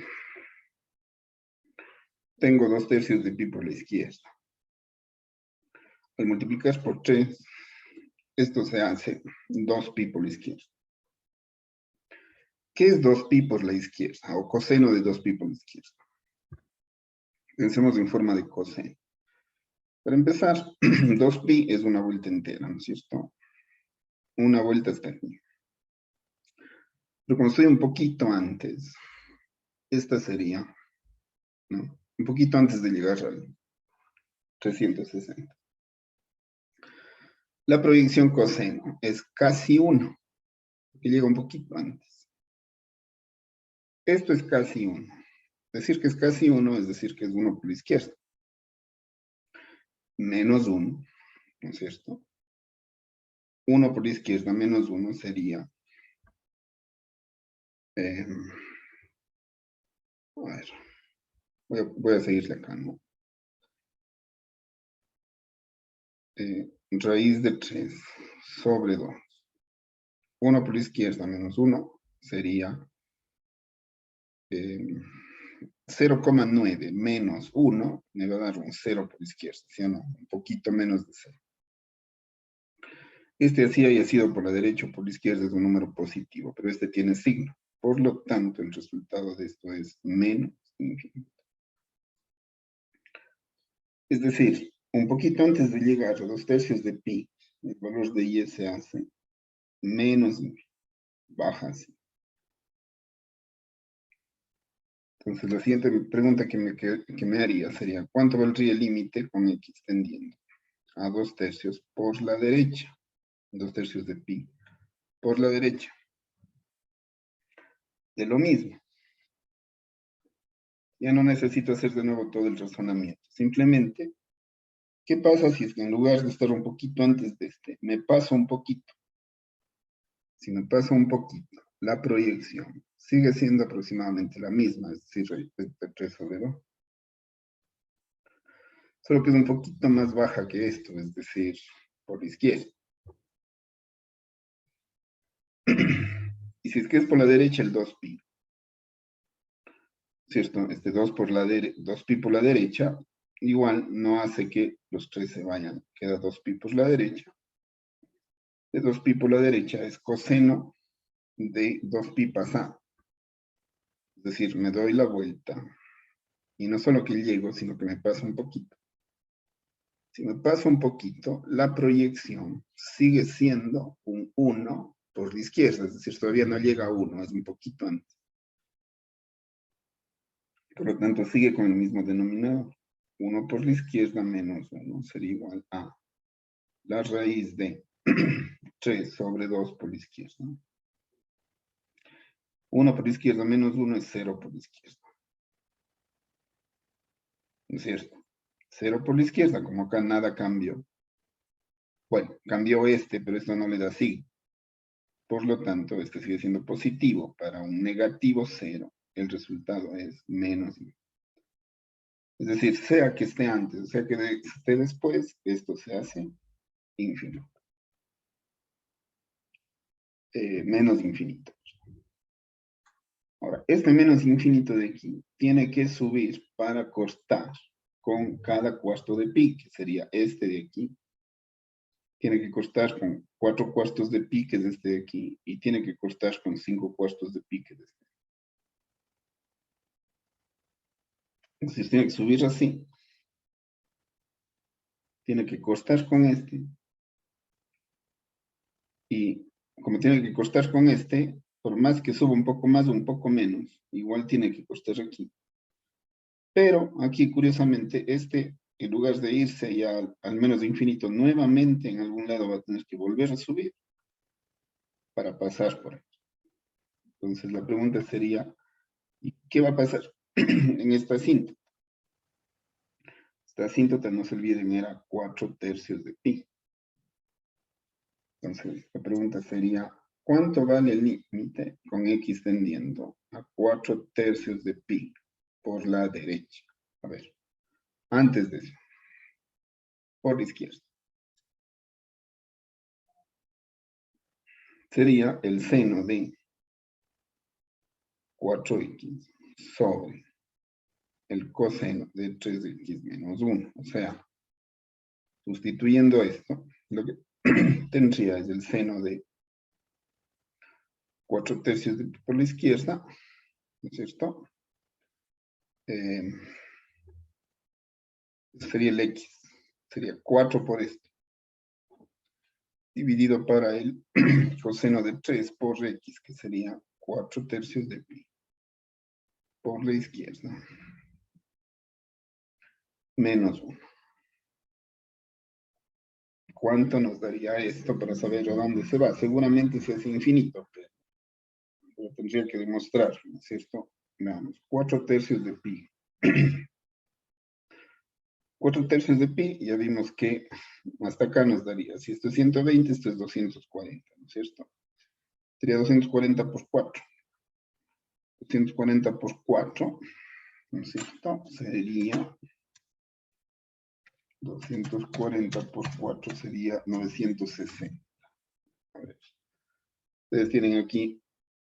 tengo 2/3 de pi por la izquierda. Al multiplicar por 3, esto se hace 2 pi por la izquierda. ¿Qué es 2 pi por la izquierda? O coseno de 2 pi por la izquierda. Pensemos en forma de coseno. Para empezar, 2pi es una vuelta entera, ¿no es cierto? Una vuelta está aquí. Pero como estoy un poquito antes, esta sería, ¿no? Un poquito antes de llegar al 360. La proyección coseno es casi 1, porque llega un poquito antes. Esto es casi 1. Decir que es casi 1 es decir que es 1 por la izquierda. Menos 1, ¿no es cierto? 1 por la izquierda menos 1 sería... a ver, voy a seguirle acá, ¿no? Raíz de 3 sobre 2. 1 por la izquierda menos 1 sería 0,9 menos 1 me va a dar un 0 por la izquierda, ¿sí o no? Un poquito menos de 0. Este así haya sido por la derecha o por la izquierda es un número positivo, pero este tiene signo. Por lo tanto, el resultado de esto es menos infinito. Es decir, un poquito antes de llegar a 2/3 de pi, el valor de y se hace menos infinito. Baja así. Entonces, la siguiente pregunta que me haría sería, ¿cuánto valdría el límite con x tendiendo a 2/3 por la derecha? 2/3 de pi por la derecha. De lo mismo. Ya no necesito hacer de nuevo todo el razonamiento. Simplemente, ¿qué pasa si es que en lugar de estar un poquito antes de este, me paso un poquito? Si me paso un poquito, la proyección sigue siendo aproximadamente la misma, es decir, 3 sobre 2. Solo que es un poquito más baja que esto, es decir, por la izquierda. Y si es que es por la derecha, el 2pi. ¿Cierto? Este 2pi por la derecha, igual no hace que los 3 se vayan. Queda 2pi por la derecha. De 2pi por la derecha es coseno de 2pi pasado. Es decir, me doy la vuelta. Y no solo que llego, sino que me paso un poquito. Si me paso un poquito, la proyección sigue siendo un 1 por la izquierda. Es decir, todavía no llega a 1, es un poquito antes. Por lo tanto, sigue con el mismo denominador. 1 por la izquierda menos 1 sería igual a la raíz de 3 sobre 2 por la izquierda. 1 por la izquierda menos 1 es 0 por la izquierda. ¿No es cierto? 0 por la izquierda, como acá nada cambió. Bueno, cambió este, pero esto no le da signo. Por lo tanto, este sigue siendo positivo. Para un negativo 0, el resultado es menos 1. Es decir, sea que esté antes, o sea que esté después, esto se hace infinito. Menos infinito. Ahora, este menos infinito de aquí tiene que subir para cortar con cada cuarto de pi, que sería este de aquí. Tiene que cortar con 4 cuartos de pi, que es este de aquí, y tiene que cortar con 5 cuartos de pi, que es este. Entonces tiene que subir así. Tiene que cortar con este. Y como tiene que cortar con este, por más que suba un poco más o un poco menos, igual tiene que cortar aquí. Pero aquí, curiosamente, en lugar de irse ya al menos de infinito, nuevamente en algún lado va a tener que volver a subir para pasar por aquí. Entonces la pregunta sería, ¿y qué va a pasar en esta asíntota? Esta asíntota, no se olviden, era 4/3 de pi. Entonces la pregunta sería, ¿cuánto vale el límite con x tendiendo a 4/3 de pi por la derecha? A ver, antes de eso, por la izquierda. Sería el seno de 4x sobre el coseno de 3x menos 1. O sea, sustituyendo esto, lo que tendría es el seno de 4/3 de pi por la izquierda, ¿no es cierto? Sería el x. sería 4 por esto, dividido para el coseno de 3 por x, que sería 4 tercios de pi, por la izquierda, menos 1. ¿Cuánto nos daría esto para saber a dónde se va? Seguramente se hace infinito, pero tendría que demostrarlo, ¿no es cierto? Veamos, 4 tercios de pi. 4 tercios de pi, ya vimos que hasta acá nos daría, si esto es 120, esto es 240, ¿no es cierto? Sería 240 por 4. 240 por 4, ¿no es cierto? Sería 240 por 4 sería 960. A ver. Ustedes tienen aquí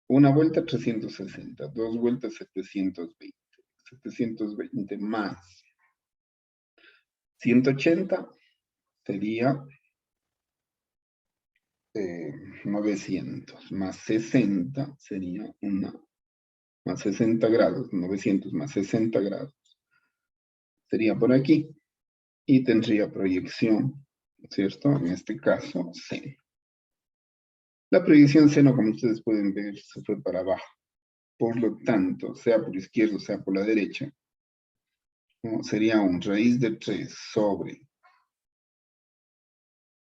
una vuelta 360, dos vueltas 720. 720 más 180 sería 900, más 60 sería más 60 grados, 900 más 60 grados. Sería por aquí y tendría proyección, ¿cierto? En este caso, seno. La proyección seno, como ustedes pueden ver, se fue para abajo. Por lo tanto, sea por izquierda, sea por la derecha, ¿no? Sería un raíz de 3 sobre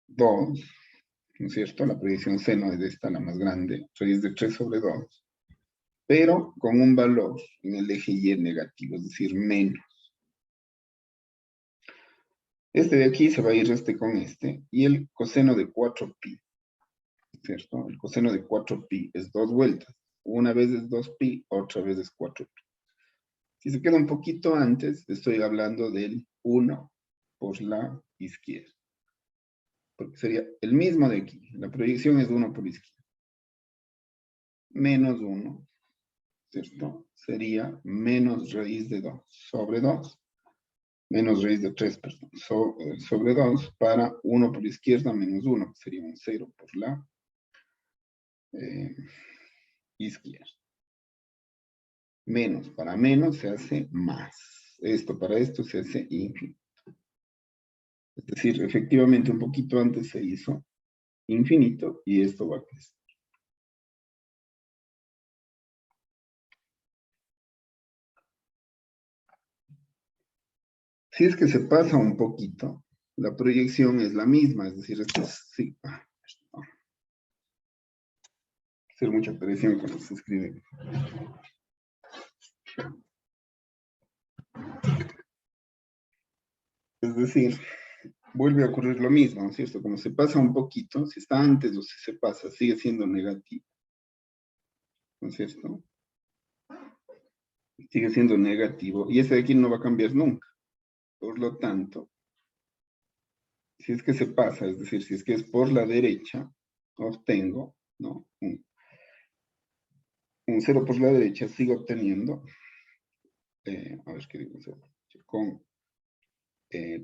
2, ¿no es cierto? La proyección seno es esta, la más grande, raíz de 3 sobre 2, pero con un valor en el eje Y negativo, es decir, menos. Este de aquí se va a ir con este, y el coseno de 4pi, ¿cierto? El coseno de 4pi es 2 vueltas. Una vez es 2pi, otra vez es 4pi. Si se queda un poquito antes, estoy hablando del 1 por la izquierda. Porque sería el mismo de aquí. La proyección es 1 por izquierda. Menos 1, ¿cierto? Sería menos raíz de 2 sobre 2. Menos raíz de 3, perdón, sobre 2 para 1 por izquierda menos 1, que sería un 0 por la izquierda. Menos para menos se hace más. Esto para esto se hace infinito. Es decir, efectivamente un poquito antes se hizo infinito y esto va a crecer. Si es que se pasa un poquito, la proyección es la misma, es decir, esto es sí. Hacer mucha presión cuando se escribe. Es decir, vuelve a ocurrir lo mismo, ¿no es cierto? Como se pasa un poquito, si está antes o si se pasa, sigue siendo negativo, ¿no es cierto? Sigue siendo negativo, y ese de aquí no va a cambiar nunca. Por lo tanto, si es que se pasa, es decir, si es que es por la derecha, obtengo, ¿no? Un 0 por la derecha, sigo obteniendo, a ver qué digo, con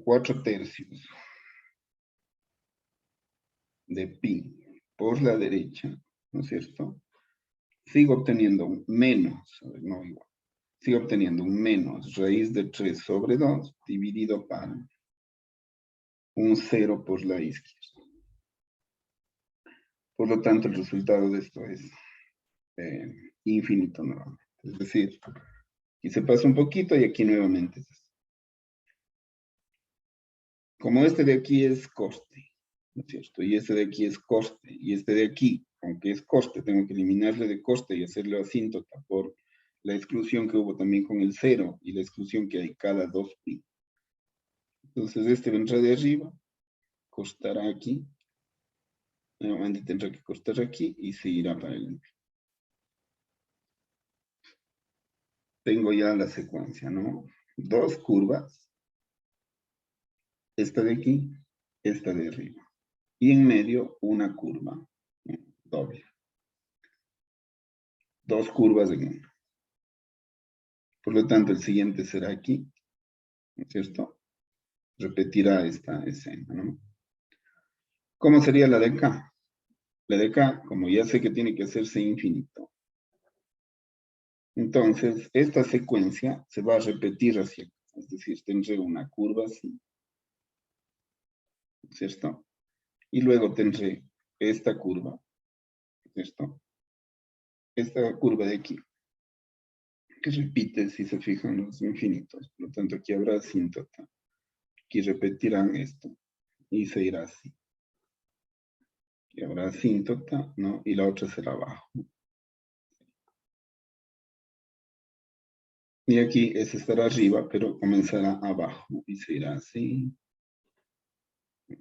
4 tercios de pi por la derecha, ¿no es cierto? Sigo obteniendo un menos, a ver, no igual, sigo obteniendo un menos raíz de 3 sobre 2 dividido para un 0 por la izquierda. Por lo tanto, el resultado de esto es infinito nuevamente. Es decir, aquí se pasa un poquito y aquí nuevamente es así. Como este de aquí es coste, ¿no es cierto? Y este de aquí es coste, y este de aquí, aunque es coste, tengo que eliminarle de coste y hacerlo asíntota por la exclusión que hubo también con el 0 y la exclusión que hay cada 2pi. Entonces este vendrá de arriba, costará aquí, nuevamente tendrá que costar aquí y seguirá para el. Tengo ya la secuencia, ¿no? Dos curvas, esta de aquí, esta de arriba. Y en medio una curva doble. Dos curvas en una. Por lo tanto, el siguiente será aquí, ¿no es cierto? Repetirá esta escena, ¿no? ¿Cómo sería la de acá? La de acá, como ya sé que tiene que hacerse infinito, entonces esta secuencia se va a repetir hacia acá. Es decir, tendré una curva así. ¿cierto? Y luego tendré esta curva, ¿cierto? Esta curva de aquí, que repite si se fijan los infinitos. Por lo tanto, aquí habrá asíntota. Aquí repetirán esto y se irá así. Y habrá asíntota, ¿no? Y la otra será abajo. Y aquí ese estará arriba, pero comenzará abajo y se irá así.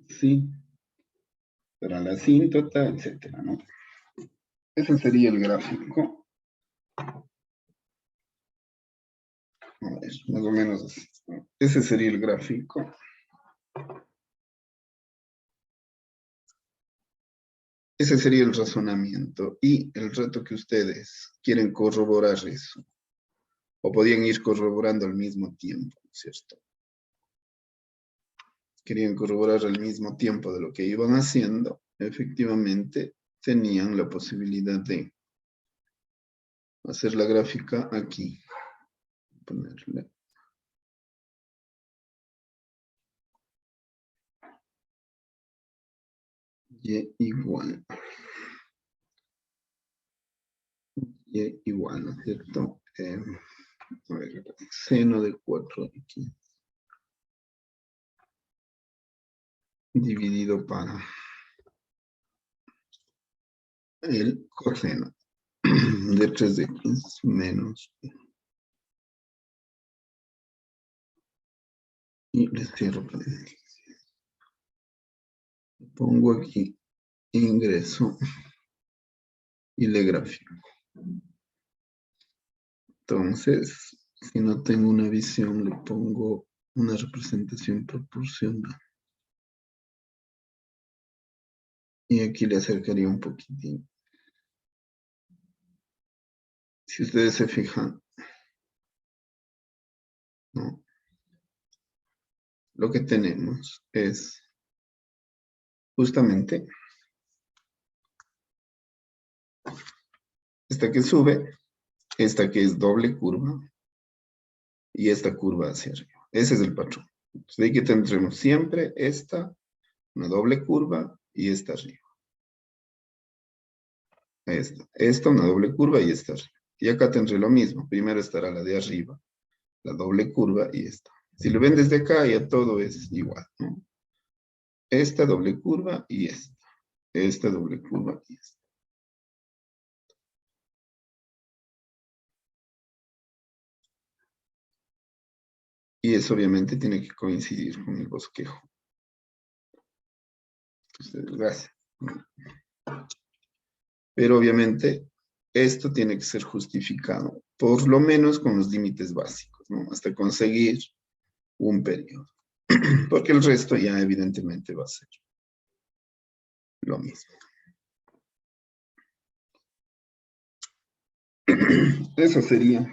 Así. Será la asíntota, etcétera, ¿no? Ese sería el gráfico. A ver, más o menos así, ¿no? Ese sería el gráfico. Ese sería el razonamiento y el reto que ustedes quieren corroborar eso. O podían ir corroborando al mismo tiempo, ¿cierto? Querían corroborar al mismo tiempo de lo que iban haciendo. Efectivamente, tenían la posibilidad de hacer la gráfica aquí. Ponerle. Y igual. Y igual, ¿no es cierto? A ver, seno de 4x dividido para el coseno de 3x menos. Y le cierro paréntesis. Pongo aquí ingreso y le grafico. Entonces, si no tengo una visión, le pongo una representación proporcional. Y aquí le acercaría un poquitín. Si ustedes se fijan, ¿no? Lo que tenemos es justamente esta que sube, esta que es doble curva y esta curva hacia arriba. Ese es el patrón. Entonces, de ahí que tendremos siempre esta, una doble curva y esta arriba. Esta, una doble curva y esta arriba. Y acá tendré lo mismo. Primero estará la de arriba, la doble curva y esta. Si lo ven desde acá, ya todo es igual, ¿no? Esta doble curva y esta. Esta doble curva y esta. Y eso obviamente tiene que coincidir con el bosquejo. Entonces, gracias. Pero obviamente esto tiene que ser justificado, por lo menos con los límites básicos, ¿no? Hasta conseguir un periodo. Porque el resto ya evidentemente va a ser lo mismo. Eso sería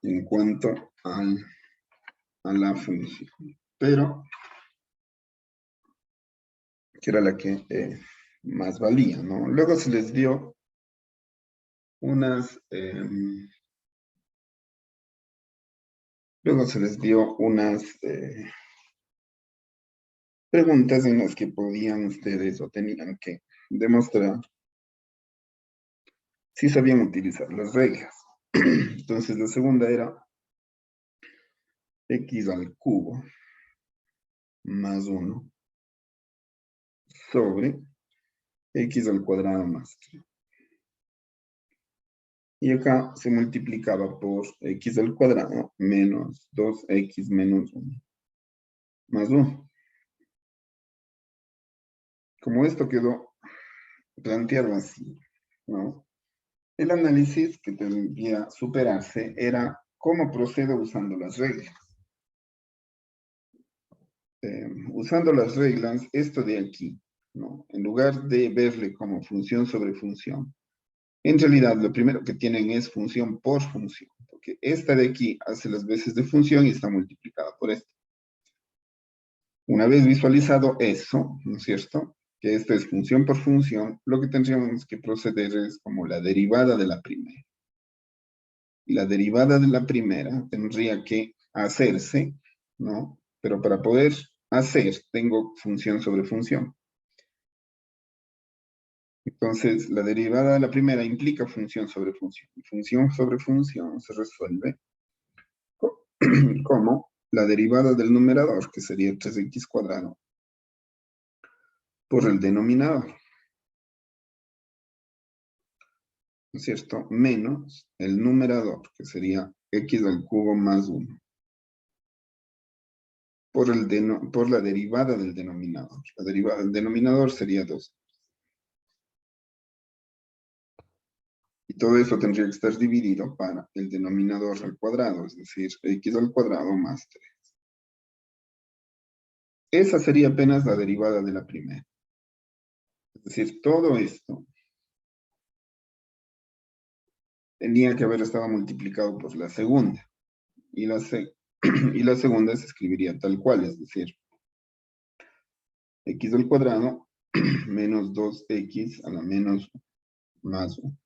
en cuanto a la función. Pero, que era la que más valía, ¿no? Luego se les dio unas... preguntas en las que podían ustedes o tenían que demostrar si sabían utilizar las reglas. Entonces, la segunda era x al cubo más 1 sobre x al cuadrado más 3. Y acá se multiplicaba por x al cuadrado menos 2x menos 1 más 1. Como esto quedó planteado así, ¿no? El análisis que debía superarse era cómo procedo usando las reglas. Usando las reglas, esto de aquí, ¿no? En lugar de verle como función sobre función, en realidad lo primero que tienen es función por función, porque esta de aquí hace las veces de función y está multiplicada por esta. Una vez visualizado eso, ¿no es cierto? Que esto es función por función, lo que tendríamos que proceder es como la derivada de la primera. Y la derivada de la primera tendría que hacerse, ¿no? Pero para poder hacer, tengo función sobre función. Entonces, la derivada de la primera implica función sobre función. Función sobre función se resuelve como la derivada del numerador, que sería 3x cuadrado, por el denominador, ¿no es cierto? Menos el numerador, que sería x al cubo más 1, por la derivada del denominador. La derivada del denominador sería 2. Y todo eso tendría que estar dividido para el denominador al cuadrado, es decir, x al cuadrado más 3. Esa sería apenas la derivada de la primera. Es decir, todo esto tenía que haber estado multiplicado por la segunda. Y la segunda se escribiría tal cual, es decir, x al cuadrado menos 2x a la menos más 1.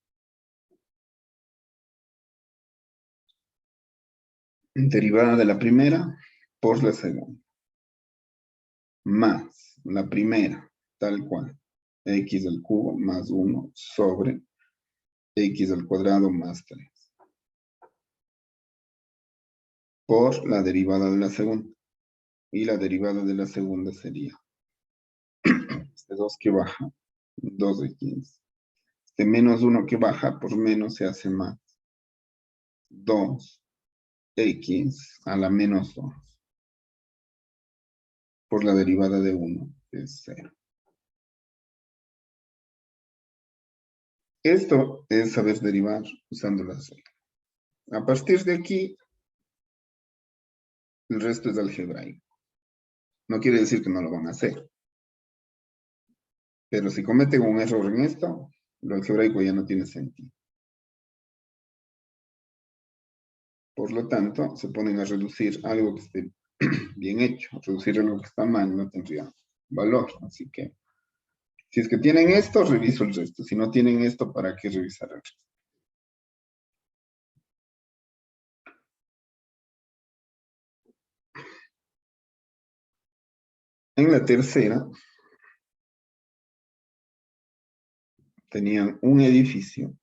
Derivada de la primera por la segunda. Más la primera, tal cual. X al cubo más 1 sobre x al cuadrado más 3. Por la derivada de la segunda. Y la derivada de la segunda sería este 2 que baja, 2x. Este menos 1 que baja, por menos se hace más. 2x a la menos 2. Por la derivada de 1, que es 0. Esto es saber derivar usando las reglas. A partir de aquí, el resto es algebraico. No quiere decir que no lo van a hacer. Pero si cometen un error en esto, lo algebraico ya no tiene sentido. Por lo tanto, se ponen a reducir algo que esté bien hecho. Reducir algo que está mal no tendría valor. Así que, si es que tienen esto, reviso el resto. Si no tienen esto, ¿para qué revisar el resto? En la tercera, tenían un edificio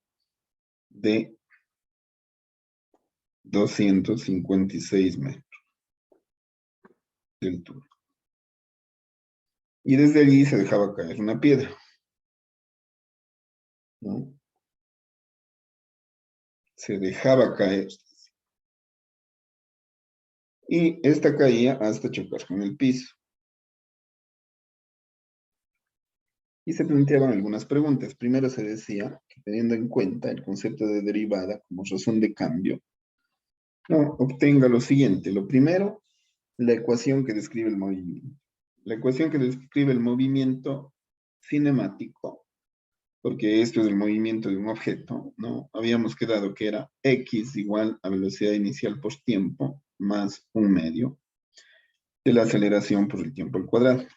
de 256 metros de altura. Y desde allí se dejaba caer una piedra, ¿no? Se dejaba caer. Y esta caía hasta chocar con el piso. Y se planteaban algunas preguntas. Primero se decía que teniendo en cuenta el concepto de derivada como razón de cambio, no, obtenga lo siguiente. Lo primero, la ecuación que describe el movimiento. La ecuación que describe el movimiento cinemático, porque esto es el movimiento de un objeto, ¿no? Habíamos quedado que era x igual a velocidad inicial por tiempo más un medio de la aceleración por el tiempo al cuadrado.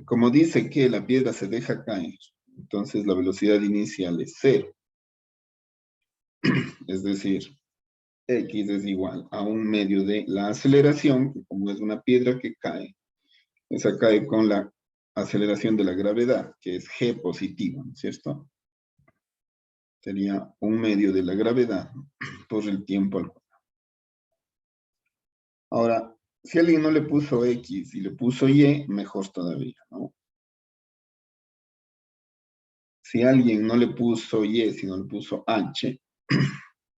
Como dice que la piedra se deja caer, entonces la velocidad inicial es 0. Es decir, x es igual a un medio de la aceleración, que como es una piedra que cae, esa cae con la aceleración de la gravedad, que es g positiva, ¿no es cierto? Sería un medio de la gravedad por el tiempo al cuadrado. Ahora, si alguien no le puso x y le puso y, mejor todavía, ¿no? Si alguien no le puso y, sino le puso h,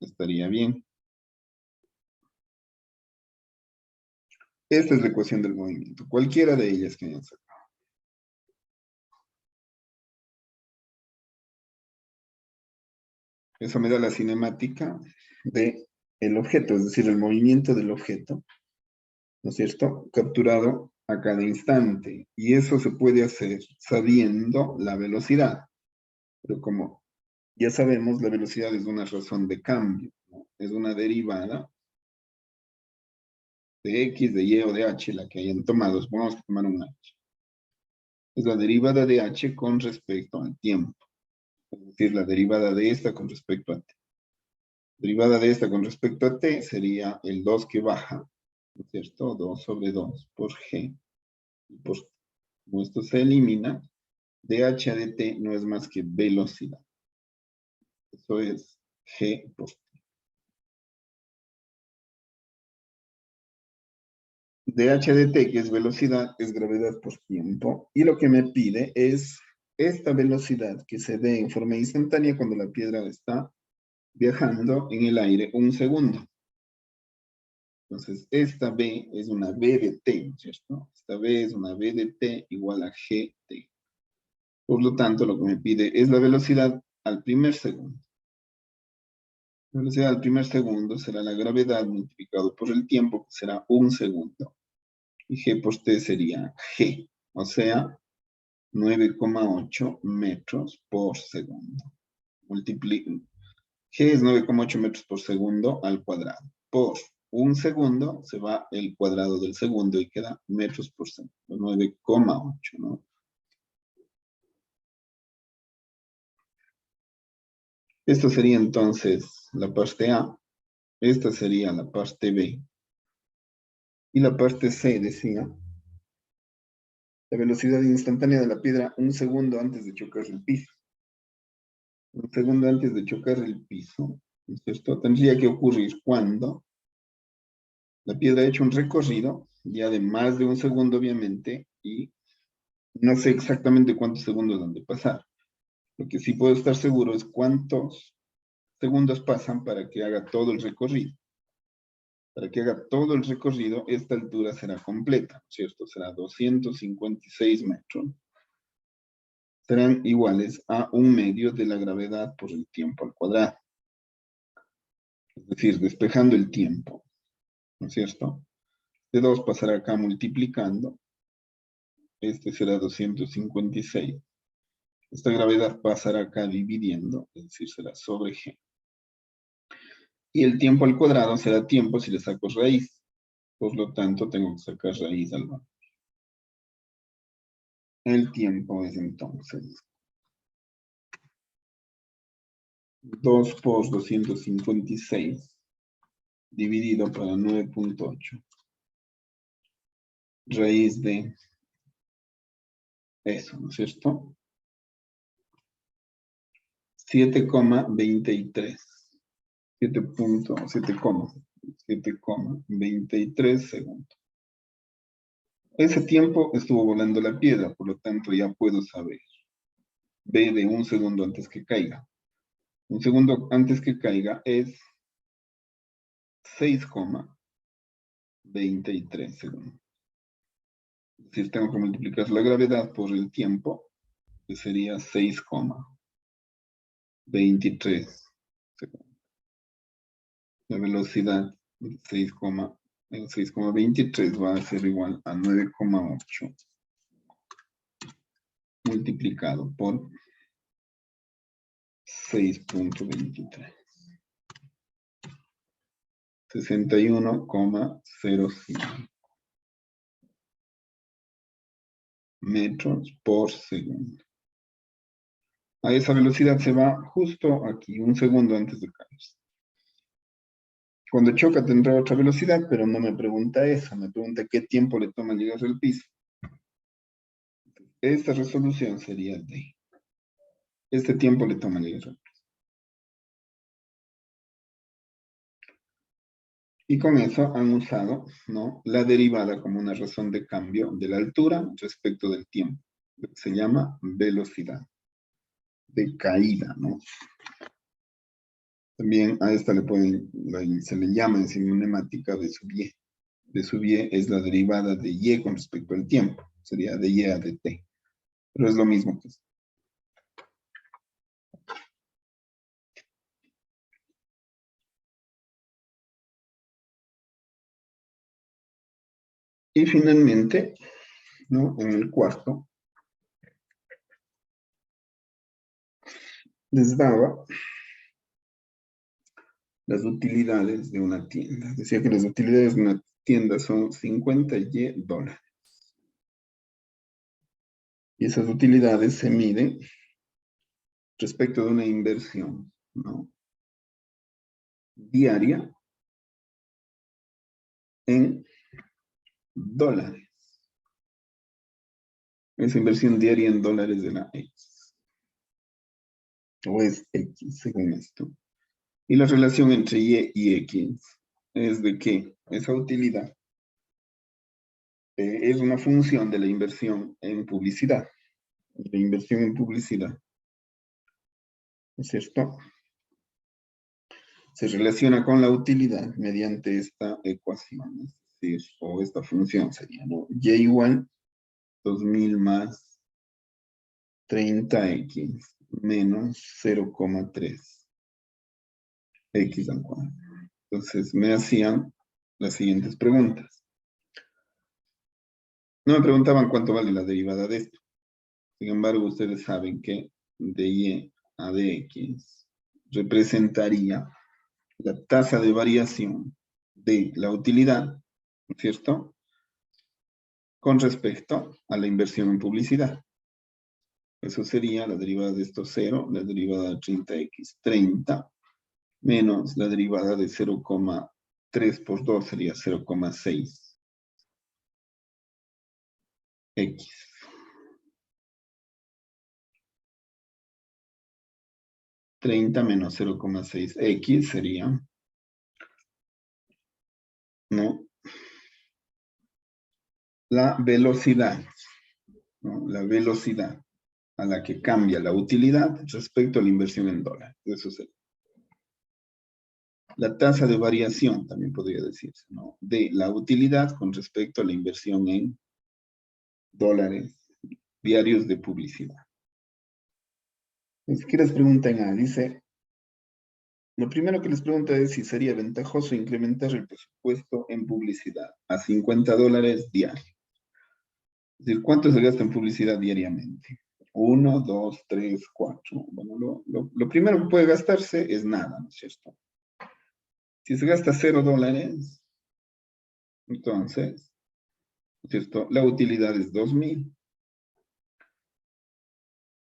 estaría bien. Esta es la ecuación del movimiento, cualquiera de ellas que hayan sacado. Eso me da la cinemática del objeto, es decir, el movimiento del objeto, ¿no es cierto? Capturado a cada instante. Y eso se puede hacer sabiendo la velocidad. Pero como ya sabemos, la velocidad es una razón de cambio, ¿no? Es una derivada de x, de y o de h, la que hayan tomado. Supongamos que tomaron un h. Es la derivada de h con respecto al tiempo. Es decir, la derivada de esta con respecto a t. Derivada de esta con respecto a t sería el 2 que baja ¿no es cierto? 2 sobre 2 por G. Como esto se elimina, dH de T no es más que velocidad. Eso es G por T. dH de T, que es velocidad, es gravedad por tiempo. Y lo que me pide es esta velocidad que se dé en forma instantánea cuando la piedra está viajando en el aire un segundo. Entonces, esta B es una B de T, ¿no es cierto? Esta B es una B de T igual a GT. Por lo tanto, lo que me pide es la velocidad al primer segundo. La velocidad al primer segundo será la gravedad multiplicado por el tiempo, que será un segundo. Y G por T sería G, o sea, 9,8 metros por segundo. G es 9,8 metros por segundo al cuadrado. Por un segundo se va el cuadrado del segundo y queda metros por segundo. 9,8, ¿no? Esto sería entonces la parte A. Esta sería la parte B. Y la parte C decía la velocidad instantánea de la piedra un segundo antes de chocar el piso. Un segundo antes de chocar el piso. Esto tendría que ocurrir cuando la piedra ha hecho un recorrido, ya de más de un segundo obviamente, y no sé exactamente cuántos segundos han de pasar. Lo que sí puedo estar seguro es cuántos segundos pasan para que haga todo el recorrido. Para que haga todo el recorrido, esta altura será completa, ¿cierto? Será 256 metros. Serán iguales a 1/2 de la gravedad por el tiempo al cuadrado. Es decir, despejando el tiempo, ¿no es cierto? De 2 pasará acá multiplicando. Este será 256. Esta gravedad pasará acá dividiendo, es decir, será sobre G. Y el tiempo al cuadrado será tiempo si le saco raíz. Por lo tanto, tengo que sacar raíz al valor. El tiempo es entonces 2 por 256 dividido para 9,8. Raíz de eso, ¿no es cierto? 7,23. 7,23 segundos. Ese tiempo estuvo volando la piedra, por lo tanto ya puedo saber. B de un segundo antes que caiga. Un segundo antes que caiga es 6,23 segundos. Es decir, tengo que multiplicar la gravedad por el tiempo, que sería 6,23 segundos. La velocidad de 6,23 va a ser igual a 9,8 multiplicado por 6,23. 61,05 metros por segundo. A esa velocidad se va justo aquí, un segundo antes de caer. Cuando choca tendrá otra velocidad, pero no me pregunta eso, me pregunta qué tiempo le toma llegar al piso. Esta resolución sería D. Este tiempo le toma llegar al piso. Y con eso han usado, ¿no?, la derivada como una razón de cambio de la altura respecto del tiempo, lo que se llama velocidad de caída, ¿no? También a esta se le llama en sinemática de Deshouvier. Deshouvier es la derivada de Y con respecto al tiempo, sería de Y a de T, pero es lo mismo que esto. Y finalmente, ¿no?, en el cuarto, les daba las utilidades de una tienda. Decía que las utilidades de una tienda son 50 $. Y esas utilidades se miden respecto de una inversión, ¿no?, diaria en dólares. Esa inversión diaria en dólares de la X. O es X, según esto. Y la relación entre Y y X es de que esa utilidad es una función de la inversión en publicidad. La inversión en publicidad. ¿Es cierto? Se relaciona con la utilidad mediante esta ecuación. Es decir, o esta función sería, ¿no? Y igual 2000 más 30x menos 0,3 x al cuadrado. Entonces me hacían las siguientes preguntas. No me preguntaban cuánto vale la derivada de esto. Sin embargo, ustedes saben que de y a dx representaría la tasa de variación de la utilidad, ¿no es cierto?, con respecto a la inversión en publicidad. Eso sería la derivada de esto 0, la derivada de 30x, 30, menos la derivada de 0,3 por 2 sería 0,6 x. Menos 0,6 x sería, ¿no?, la velocidad, ¿no?, la velocidad a la que cambia la utilidad respecto a la inversión en dólares. Eso sería. La tasa de variación, también podría decirse, ¿no?, de la utilidad con respecto a la inversión en dólares diarios de publicidad. Entonces, ¿qué les preguntan? Dice, lo primero que les pregunta es si sería ventajoso incrementar el presupuesto en publicidad a 50 dólares diarios. Es decir, ¿cuánto se gasta en publicidad diariamente? 1, 2, 3, 4. Bueno, lo primero que puede gastarse es nada, ¿no es cierto? Si se gasta 0 dólares, entonces, ¿no es cierto?, la utilidad es 2000.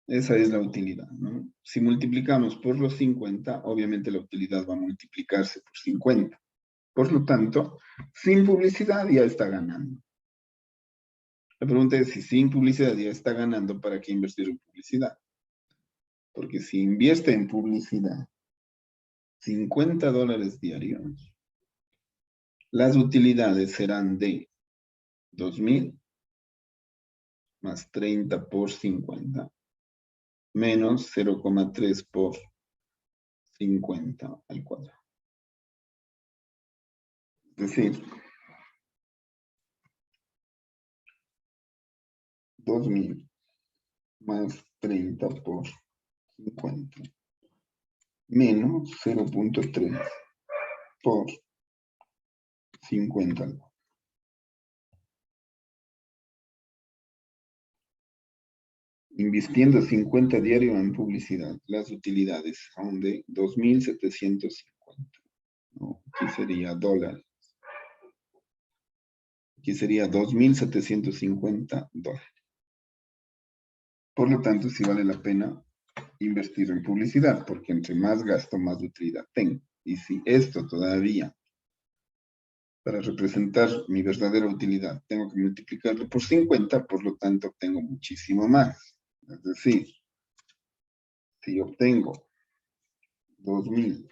Esa es la utilidad, ¿no? Si multiplicamos por los 50, obviamente la utilidad va a multiplicarse por 50. Por lo tanto, sin publicidad ya está ganando. La pregunta es si sin publicidad ya está ganando, ¿para qué invertir en publicidad? Porque si invierte en publicidad 50 dólares diarios, las utilidades serán de 2000 más 30 por 50 menos 0,3 por 50 al cuadrado. Es decir, 2000 más 30 por 50 menos 0,3 por 50 al cuadrado. Invirtiendo 50 diario en publicidad, las utilidades son de 2.750. ¿No? Aquí sería dólares. Aquí sería 2.750 dólares. Por lo tanto, sí vale la pena invertir en publicidad, porque entre más gasto, más utilidad tengo. Y si esto todavía, para representar mi verdadera utilidad, tengo que multiplicarlo por 50, por lo tanto, obtengo muchísimo más. Es decir, si obtengo 2.000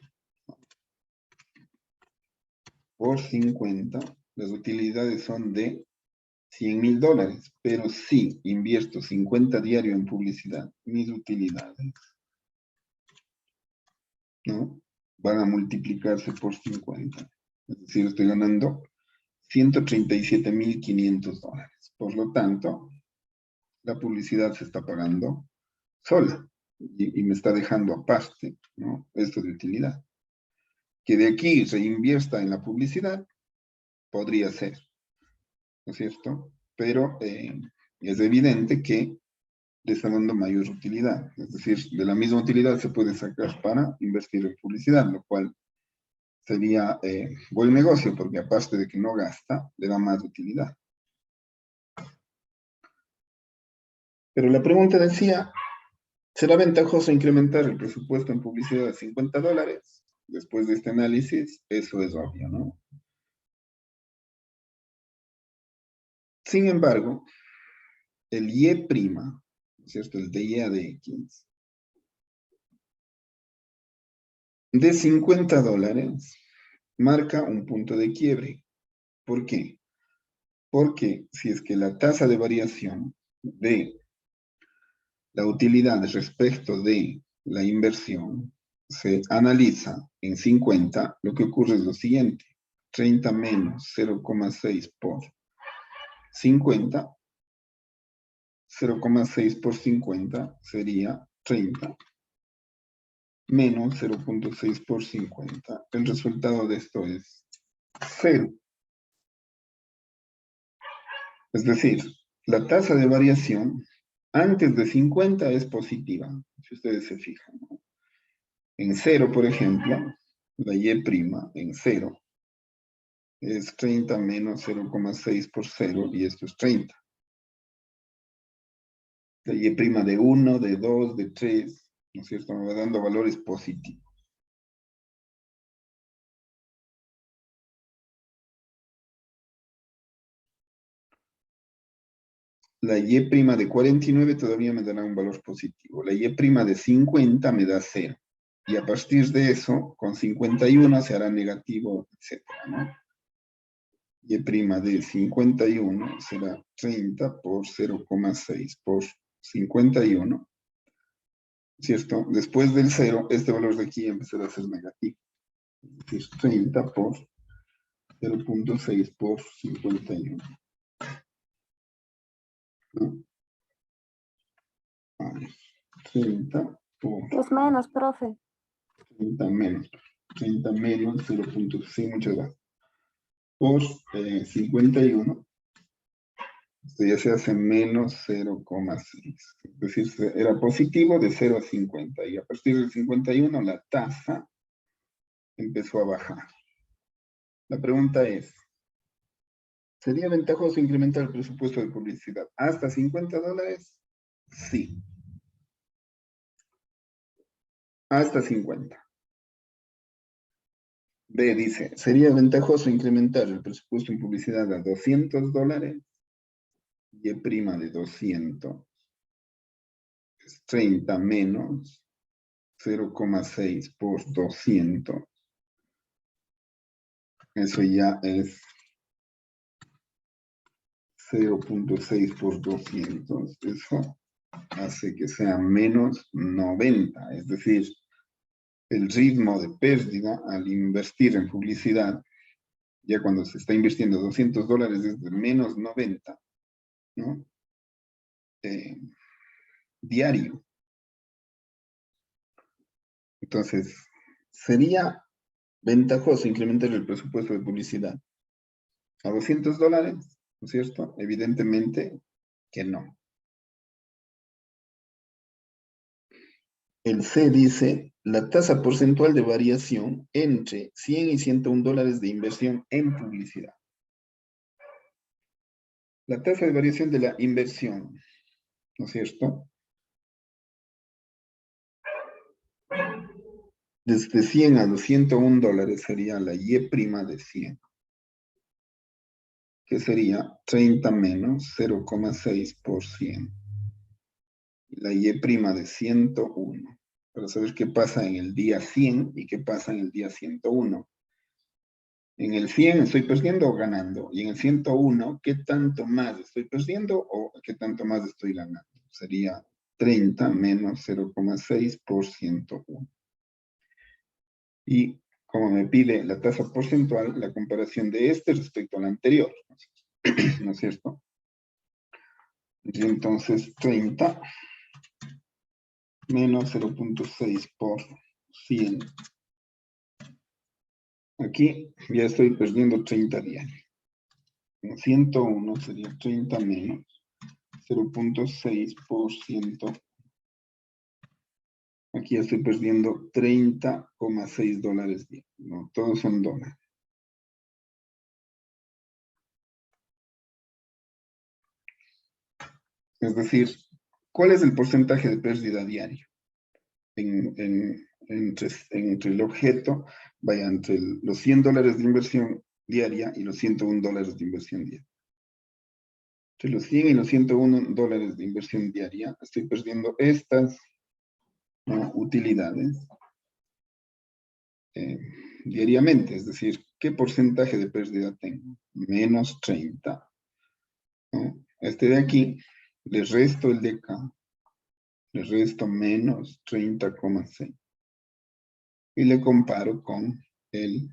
por 50, las utilidades son de 100.000 dólares, pero si invierto 50 diario en publicidad, mis utilidades, ¿no?, van a multiplicarse por 50. Es decir, estoy ganando 137.500 dólares. Por lo tanto, la publicidad se está pagando sola y me está dejando aparte, ¿no?, esto de utilidad. Que de aquí reinvierta en la publicidad, podría ser, ¿no es cierto? Pero es evidente que le está dando mayor utilidad. Es decir, de la misma utilidad se puede sacar para invertir en publicidad, lo cual sería buen negocio, porque aparte de que no gasta, le da más utilidad. Pero la pregunta decía, ¿será ventajoso incrementar el presupuesto en publicidad a 50 dólares? Después de este análisis, eso es obvio, ¿no? Sin embargo, el Y', ¿cierto? El de Y de X, de $50, marca un punto de quiebre. ¿Por qué? Porque si es que la tasa de variación de la utilidad respecto de la inversión se analiza en 50, lo que ocurre es lo siguiente. 30 menos 0,6 por 50, 0,6 por 50 sería 30, menos 0,6 por 50. El resultado de esto es 0. Es decir, la tasa de variación antes de 50 es positiva, si ustedes se fijan, ¿no? En 0, por ejemplo, la Y' en 0 es 30 menos 0,6 por 0, y esto es 30. La Y' de 1, de 2, de 3, ¿no es cierto? Me va dando valores positivos. La Y' de 49 todavía me dará un valor positivo. La Y' de 50 me da 0. Y a partir de eso, con 51 se hará negativo, etc., ¿no? Y' de 51 será 30 por 0,6 por 51, ¿cierto? Después del 0, este valor de aquí empezará a ser negativo. Es decir, 30 por 0,6 por 51. ¿No? A ver, 30 por Es menos, profe. 30 menos. 30 menos 0,6, muchas gracias. Por 51. Esto ya se hace menos 0,6. Es decir, era positivo de 0 a 50. Y a partir del 51 la tasa empezó a bajar. La pregunta es, ¿sería ventajoso incrementar el presupuesto de publicidad hasta $50? Sí. Hasta 50. B dice, ¿sería ventajoso incrementar el presupuesto en publicidad a $200? Y' de 200 es 30 menos 0,6 por 200. Eso ya es 0,6 por 200. Eso hace que sea menos 90. Es decir, el ritmo de pérdida al invertir en publicidad, ya cuando se está invirtiendo $200 es de menos 90, ¿no? Diario. Entonces, sería ventajoso incrementar el presupuesto de publicidad a $200, ¿no es cierto? Evidentemente que no. El C dice, la tasa porcentual de variación entre 100 y $101 de inversión en publicidad. La tasa de variación de la inversión, ¿no es cierto? Desde 100 a los $101 sería la Y' de 100, que sería 30 menos 0,6 por 100. La Y' de 101. Para saber qué pasa en el día 100 y qué pasa en el día 101. En el 100 estoy perdiendo o ganando. Y en el 101, ¿qué tanto más estoy perdiendo o qué tanto más estoy ganando? Sería 30 menos 0,6 por 101. Y como me pide la tasa porcentual, la comparación de este respecto al anterior, ¿no es cierto? Y entonces 30 menos 0,6 por 100. Aquí ya estoy perdiendo 30 diarios. En 101 sería 30 menos 0,6 por 100. Aquí ya estoy perdiendo $30,6 diarios. No, todos son dólares. Es decir, ¿cuál es el porcentaje de pérdida diario? Entre el objeto, vaya, entre los $100 de inversión diaria y los $101 de inversión diaria. Entre los 100 y los 101 dólares de inversión diaria, estoy perdiendo estas, ¿no?, utilidades diariamente. Es decir, ¿qué porcentaje de pérdida tengo? Menos 30. ¿No? Este de aquí, le resto el de acá, le resto menos 30,6. Y le comparo con el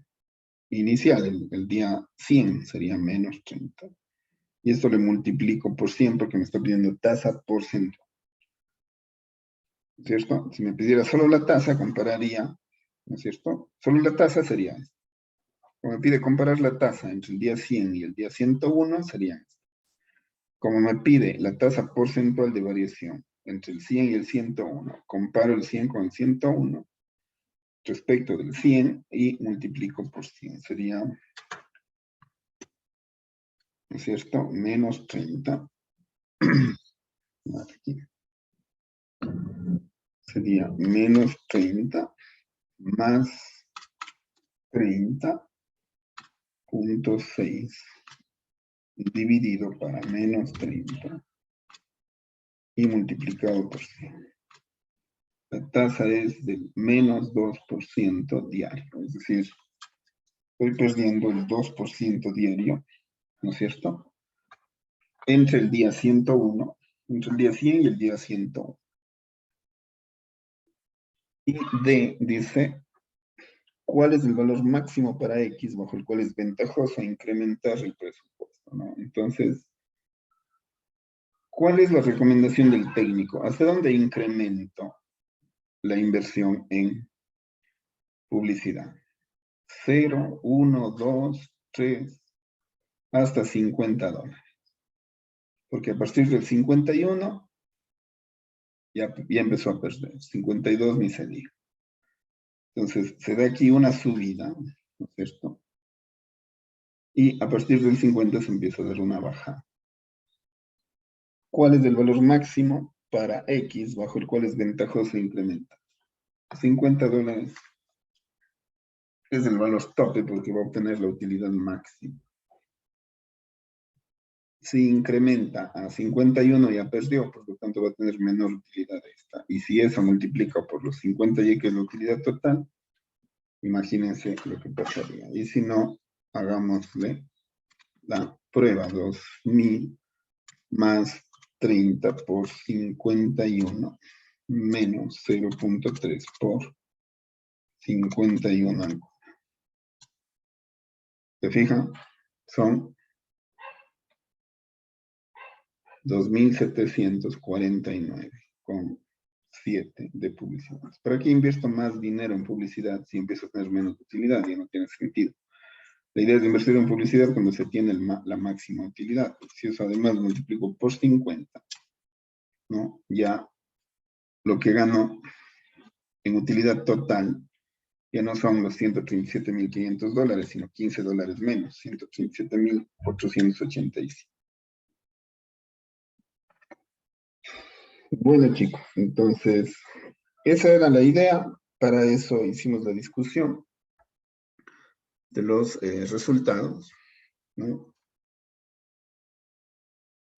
inicial, el día 100 sería menos 30. Y esto le multiplico por 100 porque me está pidiendo tasa porcentual. ¿Cierto? Si me pidiera solo la tasa, compararía, ¿no es cierto? Solo la tasa sería esto. Como me pide comparar la tasa entre el día 100 y el día 101, sería esto. Como me pide la tasa porcentual de variación entre el 100 y el 101, comparo el 100 con el 101 respecto del 100 y multiplico por 100. Sería, ¿no es cierto?, menos 30. Aquí. Sería menos 30 más 30,6 dividido para menos 30 y multiplicado por 100. La tasa es del menos 2% diario, es decir, estoy perdiendo el 2% diario, ¿no es cierto?, entre el día 101, entre el día 100 y el día 101. Y D dice, ¿cuál es el valor máximo para X bajo el cual es ventajoso incrementar el presupuesto, ¿no? Entonces, ¿cuál es la recomendación del técnico? ¿Hasta dónde incremento la inversión en publicidad? 0, 1, 2, 3, hasta 50 dólares. Porque a partir del 51 ya empezó a perder. 52 ni se diga. Entonces, se da aquí una subida, ¿no es cierto? Y a partir del 50 se empieza a dar una baja. ¿Cuál es el valor máximo para X bajo el cual es ventajoso incrementar? 50 dólares es el valor tope porque va a obtener la utilidad máxima. Si incrementa a 51 ya perdió, por lo tanto va a tener menor utilidad esta. Y si eso multiplica por los 50 y que es la utilidad total, imagínense lo que pasaría. Y si no, hagámosle la prueba. 2000 más 30 por 51 menos 0,3 por 51. ¿Se fijan? Son 2.749,7 de publicidad. ¿Para qué invierto más dinero en publicidad si empiezo a tener menos utilidad? Ya no tiene sentido. La idea es invertir en publicidad cuando se tiene la máxima utilidad. Si eso además multiplico por 50, ¿no?, ya lo que gano en utilidad total ya no son los 137.500 dólares, sino 15 dólares menos, 137.885. Bueno, chicos, entonces, esa era la idea. Para eso hicimos la discusión de los resultados, ¿no?,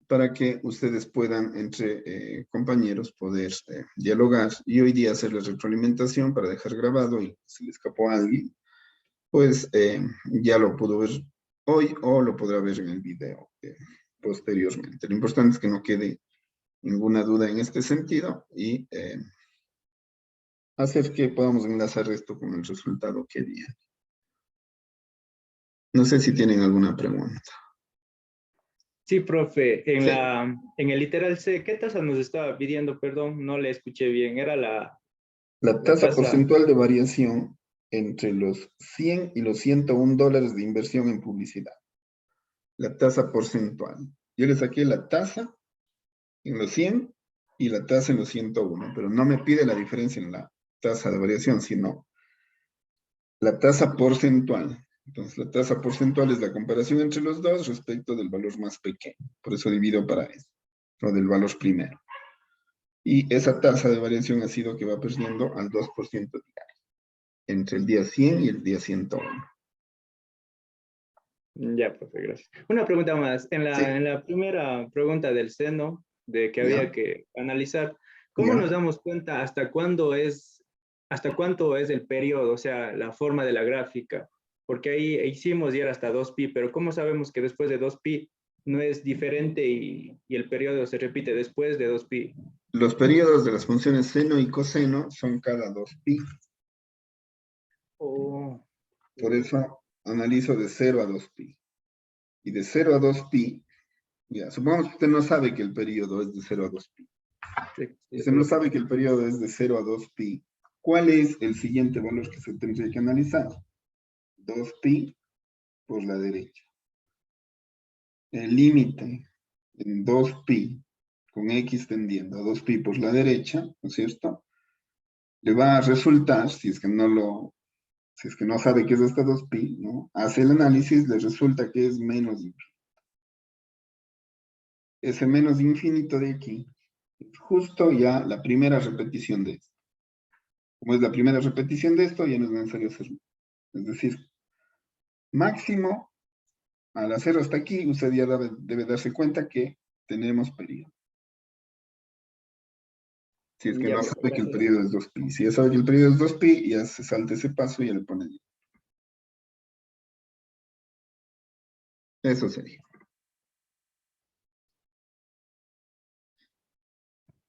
para que ustedes puedan, entre compañeros, poder dialogar y hoy día hacer la retroalimentación para dejar grabado, y si le escapó a alguien, pues ya lo pudo ver hoy o lo podrá ver en el video posteriormente. Lo importante es que no quede ninguna duda en este sentido y hacer que podamos enlazar esto con el resultado que viene. No sé si tienen alguna pregunta. Sí, profe, Sí. en el literal C, ¿qué tasa nos estaba pidiendo? Perdón, no le escuché bien. Era La la tasa tasa. porcentual de variación entre los 100 y los 101 dólares de inversión en publicidad. La tasa porcentual. Yo le saqué la tasa en los 100 y la tasa en los 101, pero no me pide la diferencia en la tasa de variación, sino la tasa porcentual. Entonces, la tasa porcentual es la comparación entre los dos respecto del valor más pequeño. Por eso divido para eso, o del valor primero. Y esa tasa de variación ha sido que va perdiendo al 2% diario, entre el día 100 y el día 101. Ya, profe, gracias. Una pregunta más. Sí, En la primera pregunta del seno, de que había ya, que analizar, ¿cómo ya. nos damos cuenta hasta cuánto es el periodo, o sea, la forma de la gráfica? Porque ahí hicimos y era hasta 2pi, pero ¿cómo sabemos que después de 2pi no es diferente y el periodo se repite después de 2pi? Los periodos de las funciones seno y coseno son cada 2pi. Oh, Por eso analizo de 0 a 2pi. Y de 0 a 2pi, ya, supongamos que usted no sabe que el periodo es de 0 a 2pi. sí, sí, Usted eso no lo sabe cacho. que el periodo es de 0 a 2pi. ¿Cuál es el siguiente valor que se tendría que analizar? 2pi por la derecha. El límite en 2pi, con x tendiendo a 2pi por la derecha, ¿no es cierto? Le va a resultar, si es que no sabe que es hasta 2pi, ¿no? Hace el análisis, le resulta que es menos infinito. Ese menos infinito de aquí, es justo ya la primera repetición de esto. Como es la primera repetición de esto, ya no es necesario hacerlo. Es decir, máximo, al hacer hasta aquí, usted ya debe darse cuenta que tenemos periodo. Si es que Ya, no profe, sabe que el gracias. periodo es 2pi. Si ya sabe que el periodo es 2pi, ya se salta ese paso y ya le pone 10. Eso sería.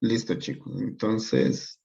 Listo, chicos. Entonces,